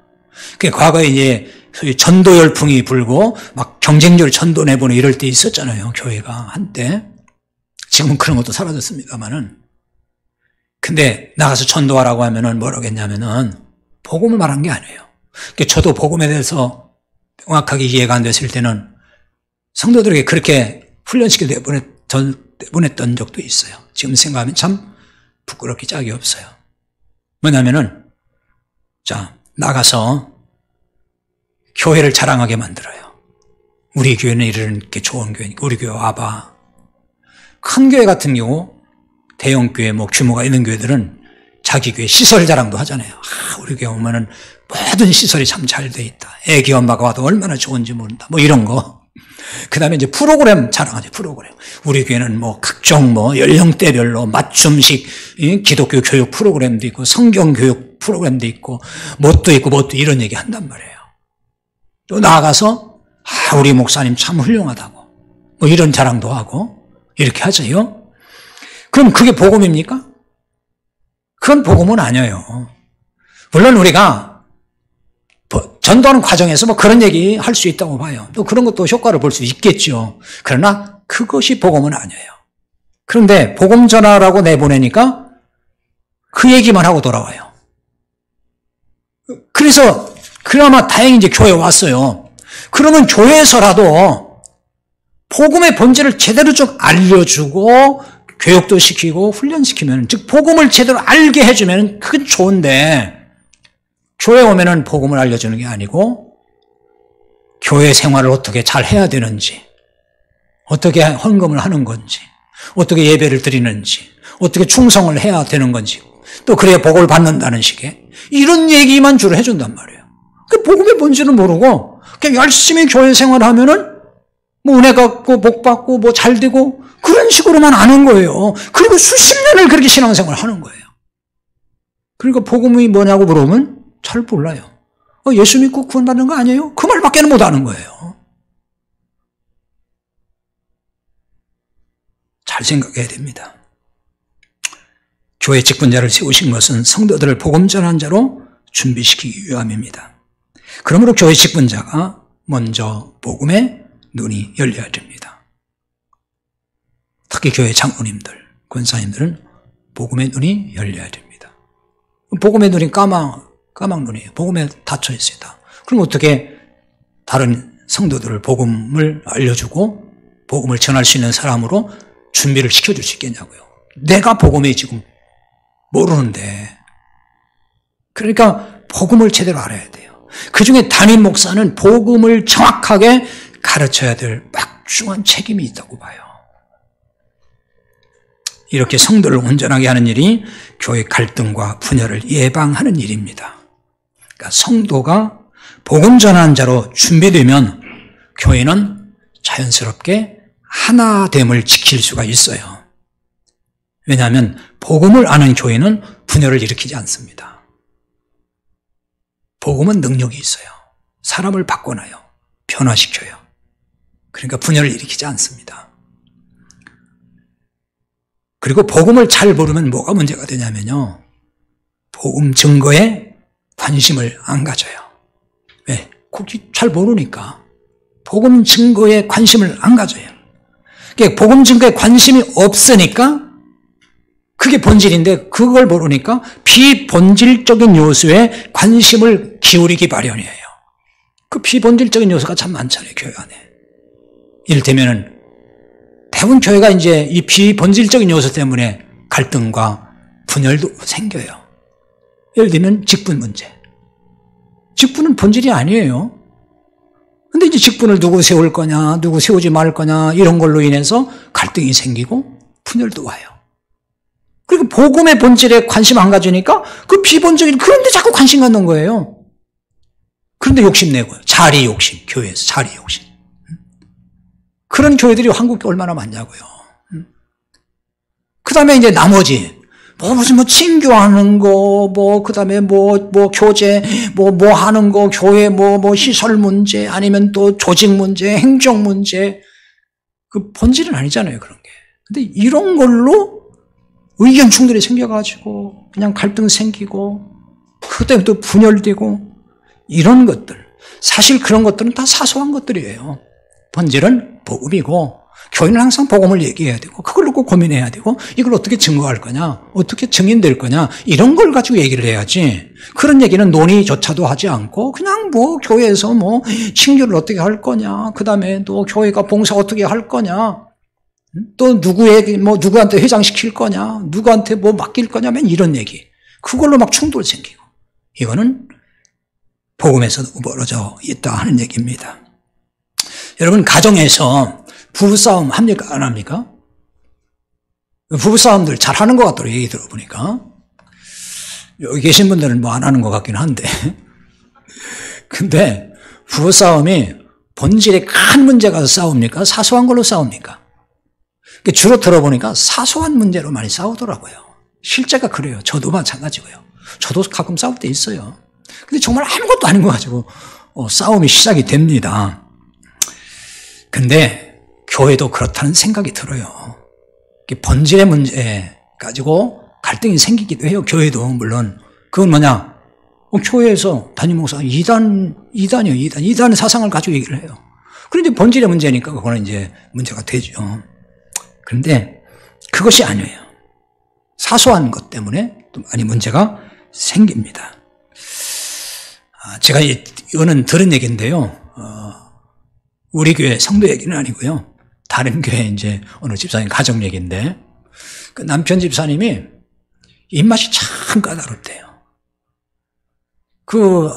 A: 과거에 이제 소위 전도 열풍이 불고 막 경쟁적으로 전도 내보내 이럴 때 있었잖아요. 교회가 한때. 지금은 그런 것도 사라졌습니다만은. 근데 나가서 전도하라고 하면은 뭐라고 했냐면은 복음을 말한 게 아니에요. 저도 복음에 대해서 명확하게 이해가 안 됐을 때는 성도들에게 그렇게 훈련시켜 내보냈던 적도 있어요. 지금 생각하면 참 부끄럽기 짝이 없어요. 뭐냐면은 자 나가서 교회를 자랑하게 만들어요. 우리 교회는 이렇게 좋은 교회니까 우리 교회 와봐. 큰 교회 같은 경우 대형 교회 뭐 규모가 있는 교회들은 자기 교회 시설 자랑도 하잖아요. 우리 교회 오면은 모든 시설이 참 잘 돼 있다. 애기 엄마가 와도 얼마나 좋은지 모른다. 뭐 이런 거. 그 다음에 이제 프로그램 자랑하지, 프로그램. 우리 교회는 뭐 각종 뭐 연령대별로 맞춤식 기독교 교육 프로그램도 있고 성경 교육 프로그램도 있고 뭣도 있고 뭣도 이런 얘기 한단 말이에요. 또 나아가서 우리 목사님 참 훌륭하다고 뭐 이런 자랑도 하고 이렇게 하죠요. 그럼 그게 복음입니까? 그건 복음은 아니에요. 물론 우리가 전도하는 과정에서 뭐 그런 얘기 할 수 있다고 봐요. 또 그런 것도 효과를 볼 수 있겠죠. 그러나 그것이 복음은 아니에요. 그런데 복음 전하라고 내보내니까 그 얘기만 하고 돌아와요. 그래서 그나마 다행히 이제 교회에 왔어요. 그러면 교회에서라도 복음의 본질을 제대로 좀 알려주고 교육도 시키고 훈련시키면, 즉 복음을 제대로 알게 해주면 그건 좋은데 교회 오면은 복음을 알려주는 게 아니고 교회 생활을 어떻게 잘 해야 되는지, 어떻게 헌금을 하는 건지, 어떻게 예배를 드리는지, 어떻게 충성을 해야 되는 건지, 또 그래야 복을 받는다는 식의 이런 얘기만 주로 해준단 말이에요. 그 복음의 본질은 모르고 그냥 열심히 교회 생활하면은 뭐 은혜 갖고 복 받고 뭐 잘 되고 그런 식으로만 아는 거예요. 그리고 수십 년을 그렇게 신앙생활을 하는 거예요. 그러니까 복음이 뭐냐고 물어보면 잘 몰라요. 예수 믿고 구원받는 거 아니에요? 그 말밖에는 못 아는 거예요. 잘 생각해야 됩니다. 교회 직분자를 세우신 것은 성도들을 복음 전한 자로 준비시키기 위함입니다. 그러므로 교회 직분자가 먼저 복음에 눈이 열려야 됩니다. 특히 교회 장로님들, 권사님들은 복음의 눈이 열려야 됩니다. 복음의 눈이 까막 눈이에요. 복음에 닫혀 있습니다. 그럼 어떻게 다른 성도들을 복음을 알려주고 복음을 전할 수 있는 사람으로 준비를 시켜줄 수 있겠냐고요. 내가 복음에 지금 모르는데. 그러니까 복음을 제대로 알아야 돼요. 그중에 담임 목사는 복음을 정확하게 가르쳐야 될 막중한 책임이 있다고 봐요. 이렇게 성도를 온전하게 하는 일이 교회 갈등과 분열을 예방하는 일입니다. 그러니까 성도가 복음 전하는 자로 준비되면 교회는 자연스럽게 하나됨을 지킬 수가 있어요. 왜냐하면 복음을 아는 교회는 분열을 일으키지 않습니다. 복음은 능력이 있어요. 사람을 바꿔놔요. 변화시켜요. 그러니까 분열을 일으키지 않습니다. 그리고 복음을 잘 모르면 뭐가 문제가 되냐면요, 복음 증거에 관심을 안 가져요. 왜? 그게 잘 모르니까. 복음 증거에 관심을 안 가져요. 그러니까 복음 증거에 관심이 없으니까 그게 본질인데 그걸 모르니까 비본질적인 요소에 관심을 기울이기 마련이에요. 그 비본질적인 요소가 참 많잖아요, 교회 안에. 이를테면은 대부분 교회가 이제 이 비본질적인 요소 때문에 갈등과 분열도 생겨요. 예를 들면 직분 문제. 직분은 본질이 아니에요. 근데 이제 직분을 누구 세울 거냐, 누구 세우지 말 거냐, 이런 걸로 인해서 갈등이 생기고 분열도 와요. 그리고 복음의 본질에 관심 안 가지니까 그 비본적인, 그런데 자꾸 관심 갖는 거예요. 그런데 욕심내고 자리 욕심, 교회에서 자리 욕심. 그런 교회들이 한국에 얼마나 많냐고요. 그 다음에 이제 나머지 무슨 친교하는 거, 그 다음에 교제, 하는 거, 교회 시설 문제, 아니면 또 조직 문제, 행정 문제. 그 본질은 아니잖아요, 그런 게. 근데 이런 걸로 의견 충돌이 생겨가지고, 그냥 갈등 생기고, 그것 때문에 또 분열되고, 이런 것들. 사실 그런 것들은 다 사소한 것들이에요. 본질은 복음이고, 교회는 항상 복음을 얘기해야 되고 그걸 놓고 고민해야 되고 이걸 어떻게 증거할 거냐, 어떻게 증인될 거냐, 이런 걸 가지고 얘기를 해야지. 그런 얘기는 논의조차도 하지 않고 그냥 교회에서 친교를 어떻게 할 거냐, 그 다음에 또 교회가 봉사 어떻게 할 거냐, 또 누구한테 회장시킬 거냐, 누구한테 맡길 거냐, 이런 얘기. 그걸로 막 충돌 생기고. 이거는 복음에서 멀어져 있다 하는 얘기입니다. 여러분, 가정에서 부부싸움 합니까? 안 합니까? 부부싸움들 잘하는 것 같더라고요, 얘기 들어보니까. 여기 계신 분들은 안 하는 것 같긴 한데. 근데 부부싸움이 본질에 큰 문제가 싸웁니까? 사소한 걸로 싸웁니까? 주로 들어보니까 사소한 문제로 많이 싸우더라고요. 실제가 그래요. 저도 마찬가지고요. 저도 가끔 싸울 때 있어요. 근데 정말 아무것도 아닌 거 가지고 싸움이 시작이 됩니다. 근데 교회도 그렇다는 생각이 들어요. 본질의 문제 가지고 갈등이 생기기도 해요. 교회도 물론. 그건 뭐냐? 교회에서 담임 목사가 이단 사상을 가지고 얘기를 해요. 그런데 본질의 문제니까 그거는 이제 문제가 되죠. 그런데 그것이 아니에요. 사소한 것 때문에 또 많이 문제가 생깁니다. 제가 이거는 들은 얘기인데요. 우리 교회 성도 얘기는 아니고요. 다른 교회 이제 어느 집사님 가정 얘기인데, 그 남편 집사님이 입맛이 참 까다롭대요. 그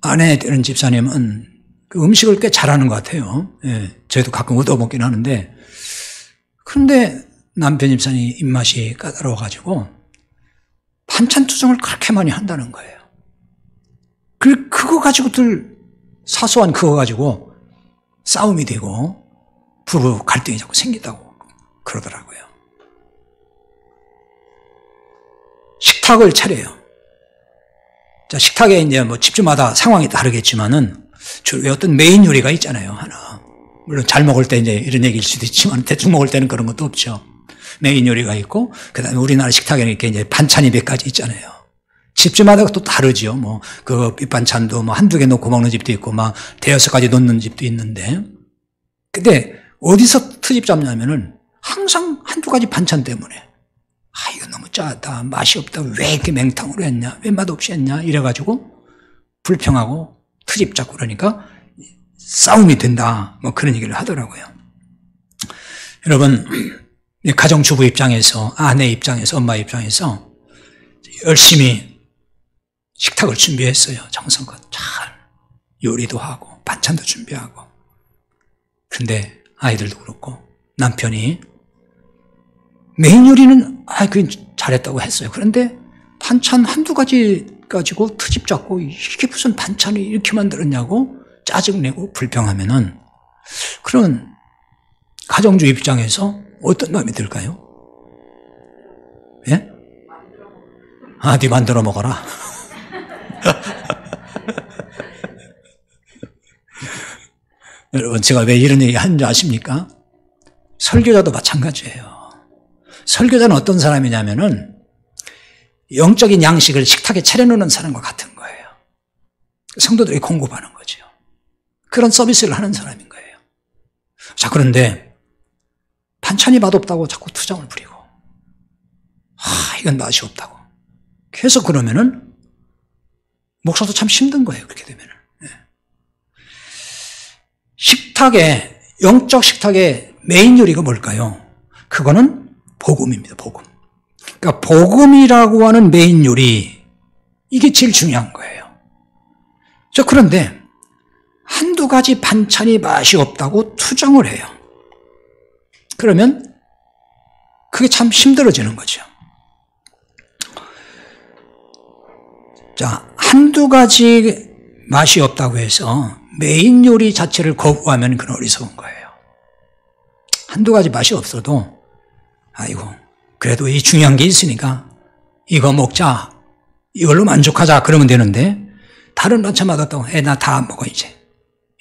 A: 아내 되는 집사님은 그 음식을 꽤 잘하는 것 같아요. 예, 저희도 가끔 얻어먹긴 하는데, 그런데 남편 집사님이 입맛이 까다로워가지고 반찬 투정을 그렇게 많이 한다는 거예요. 그거 가지고들 사소한 그거 가지고 싸움이 되고 부부 갈등이 자꾸 생긴다고 그러더라고요. 식탁을 차려요. 자, 식탁에 이제 집주마다 상황이 다르겠지만은 왜 어떤 메인 요리가 있잖아요, 하나. 물론 잘 먹을 때 이제 이런 얘기일 수도 있지만 대충 먹을 때는 그런 것도 없죠. 메인 요리가 있고, 그 다음에 우리나라 식탁에는 이렇게 이제 반찬이 몇 가지 있잖아요. 집주마다 또 다르죠. 그 밑반찬도 한두 개 넣고 먹는 집도 있고, 대여섯 가지 넣는 집도 있는데. 근데 어디서 트집 잡냐면은 항상 한두 가지 반찬 때문에. 이거 너무 짜다, 맛이 없다, 왜 이렇게 맹탕으로 했냐, 왜 맛없이 했냐, 이래가지고 불평하고 트집 잡고 그러니까 싸움이 된다. 그런 얘기를 하더라고요. 여러분, 가정주부 입장에서, 아내 입장에서, 엄마 입장에서 열심히 식탁을 준비했어요. 정성껏 잘 요리도 하고 반찬도 준비하고. 근데 아이들도 그렇고 남편이 메인 요리는 그 잘했다고 했어요. 그런데 반찬 한두 가지 가지고 트집 잡고 이게 무슨 반찬을 이렇게 만들었냐고 짜증내고 불평하면은 그런 가정주의 입장에서 어떤 마음이 들까요? 예? 네 만들어 먹어라. 여러분, 제가 왜 이런 얘기 하는지 아십니까? 설교자도 마찬가지예요. 설교자는 어떤 사람이냐면은 영적인 양식을 식탁에 차려놓는 사람과 같은 거예요. 성도들이 공급하는 거죠. 그런 서비스를 하는 사람인 거예요. 자, 그런데 반찬이 맛없다고 자꾸 투정을 부리고, 이건 맛이 없다고. 계속 그러면은 목사도 참 힘든 거예요. 그렇게 되면은. 식탁에, 영적 식탁의 메인 요리가 뭘까요? 그거는 복음입니다. 복음. 그러니까 복음이라고 하는 메인 요리, 이게 제일 중요한 거예요. 자, 그런데 한두 가지 반찬이 맛이 없다고 투정을 해요. 그러면 그게 참 힘들어지는 거죠. 자, 한두 가지 맛이 없다고 해서 메인 요리 자체를 거부하면 그건 어리석은 거예요. 한두 가지 맛이 없어도 아이고 그래도 이 중요한 게 있으니까 이거 먹자, 이걸로 만족하자 그러면 되는데 다른 반찬 맛없다고 나 다 안 먹어 이제,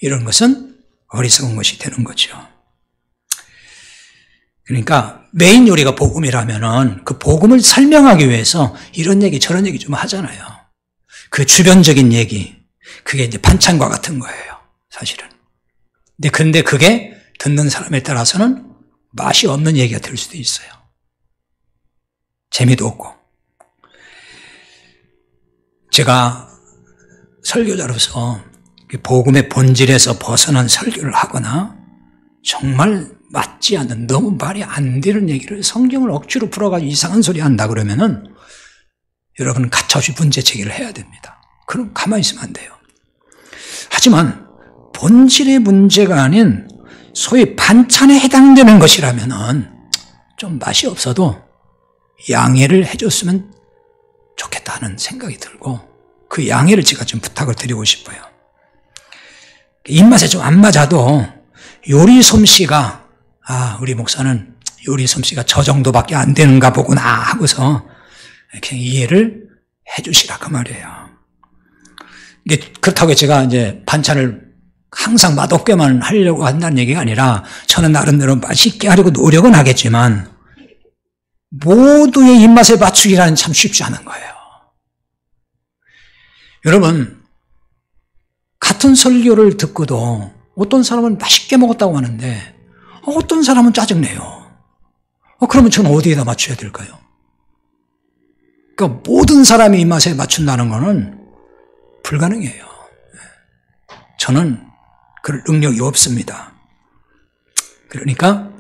A: 이런 것은 어리석은 것이 되는 거죠. 그러니까 메인 요리가 복음이라면은 그 복음을 설명하기 위해서 이런 얘기 저런 얘기 좀 하잖아요. 그 주변적인 얘기, 그게 이제 반찬과 같은 거예요, 사실은. 근데 그게 듣는 사람에 따라서는 맛이 없는 얘기가 될 수도 있어요. 재미도 없고. 제가 설교자로서 복음의 본질에서 벗어난 설교를 하거나 정말 맞지 않는, 너무 말이 안 되는 얘기를 성경을 억지로 풀어가지고 이상한 소리 한다 그러면은 여러분은 가차없이 문제 제기를 해야 됩니다. 그럼 가만히 있으면 안 돼요. 하지만 본질의 문제가 아닌 소위 반찬에 해당되는 것이라면은 좀 맛이 없어도 양해를 해줬으면 좋겠다는 생각이 들고, 그 양해를 제가 좀 부탁을 드리고 싶어요. 입맛에 좀 안 맞아도 요리 솜씨가, 우리 목사는 요리 솜씨가 저 정도밖에 안 되는가 보구나 하고서 이렇게 이해를 해 주시라 그 말이에요. 이게 그렇다고 제가 이제 반찬을 항상 맛없게만 하려고 한다는 얘기가 아니라, 저는 나름대로 맛있게 하려고 노력은 하겠지만 모두의 입맛에 맞추기라는 참 쉽지 않은 거예요. 여러분, 같은 설교를 듣고도 어떤 사람은 맛있게 먹었다고 하는데 어떤 사람은 짜증내요. 그러면 저는 어디에다 맞춰야 될까요? 그러니까 모든 사람의 입맛에 맞춘다는 것은 불가능해요. 저는 그럴 능력이 없습니다. 그러니까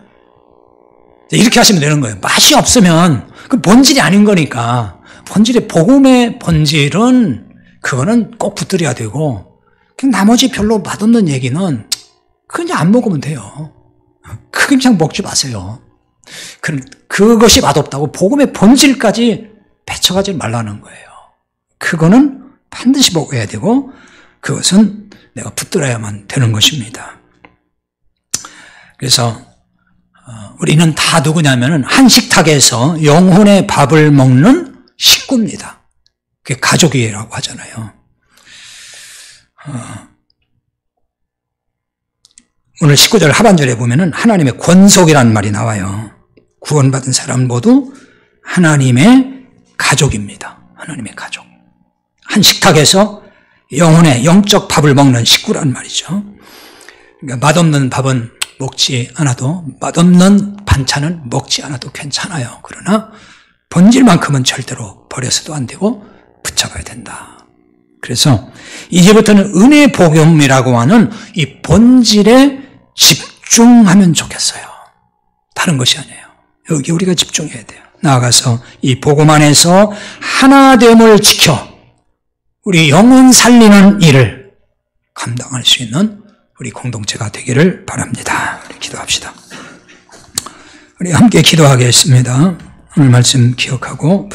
A: 이렇게 하시면 되는 거예요. 맛이 없으면 그 본질이 아닌 거니까, 본질의 복음의 본질은 그거는 꼭 붙들어야 되고, 그냥 나머지 별로 맛없는 얘기는 그냥 안 먹으면 돼요. 그냥 먹지 마세요. 그것이 맛없다고 복음의 본질까지 배쳐가지 말라는 거예요. 그거는 반드시 먹어야 되고, 그것은 내가 붙들어야만 되는 것입니다. 그래서 우리는 다 누구냐면은 한 식탁에서 영혼의 밥을 먹는 식구입니다. 그게 가족이라고 하잖아요. 오늘 19절 하반절에 보면은 하나님의 권속이라는 말이 나와요. 구원받은 사람 모두 하나님의 가족입니다. 하나님의 가족. 한 식탁에서 영혼의 영적 밥을 먹는 식구란 말이죠. 그러니까 맛없는 밥은 먹지 않아도, 맛없는 반찬은 먹지 않아도 괜찮아요. 그러나 본질만큼은 절대로 버려서도 안 되고 붙잡아야 된다. 그래서 이제부터는 은혜 복음이라고 하는 이 본질에 집중하면 좋겠어요. 다른 것이 아니에요. 여기 우리가 집중해야 돼요. 나아가서 이 복음 안에서 하나됨을 지켜 우리 영혼 살리는 일을 감당할 수 있는 우리 공동체가 되기를 바랍니다. 우리 기도합시다. 우리 함께 기도하겠습니다. 오늘 말씀 기억하고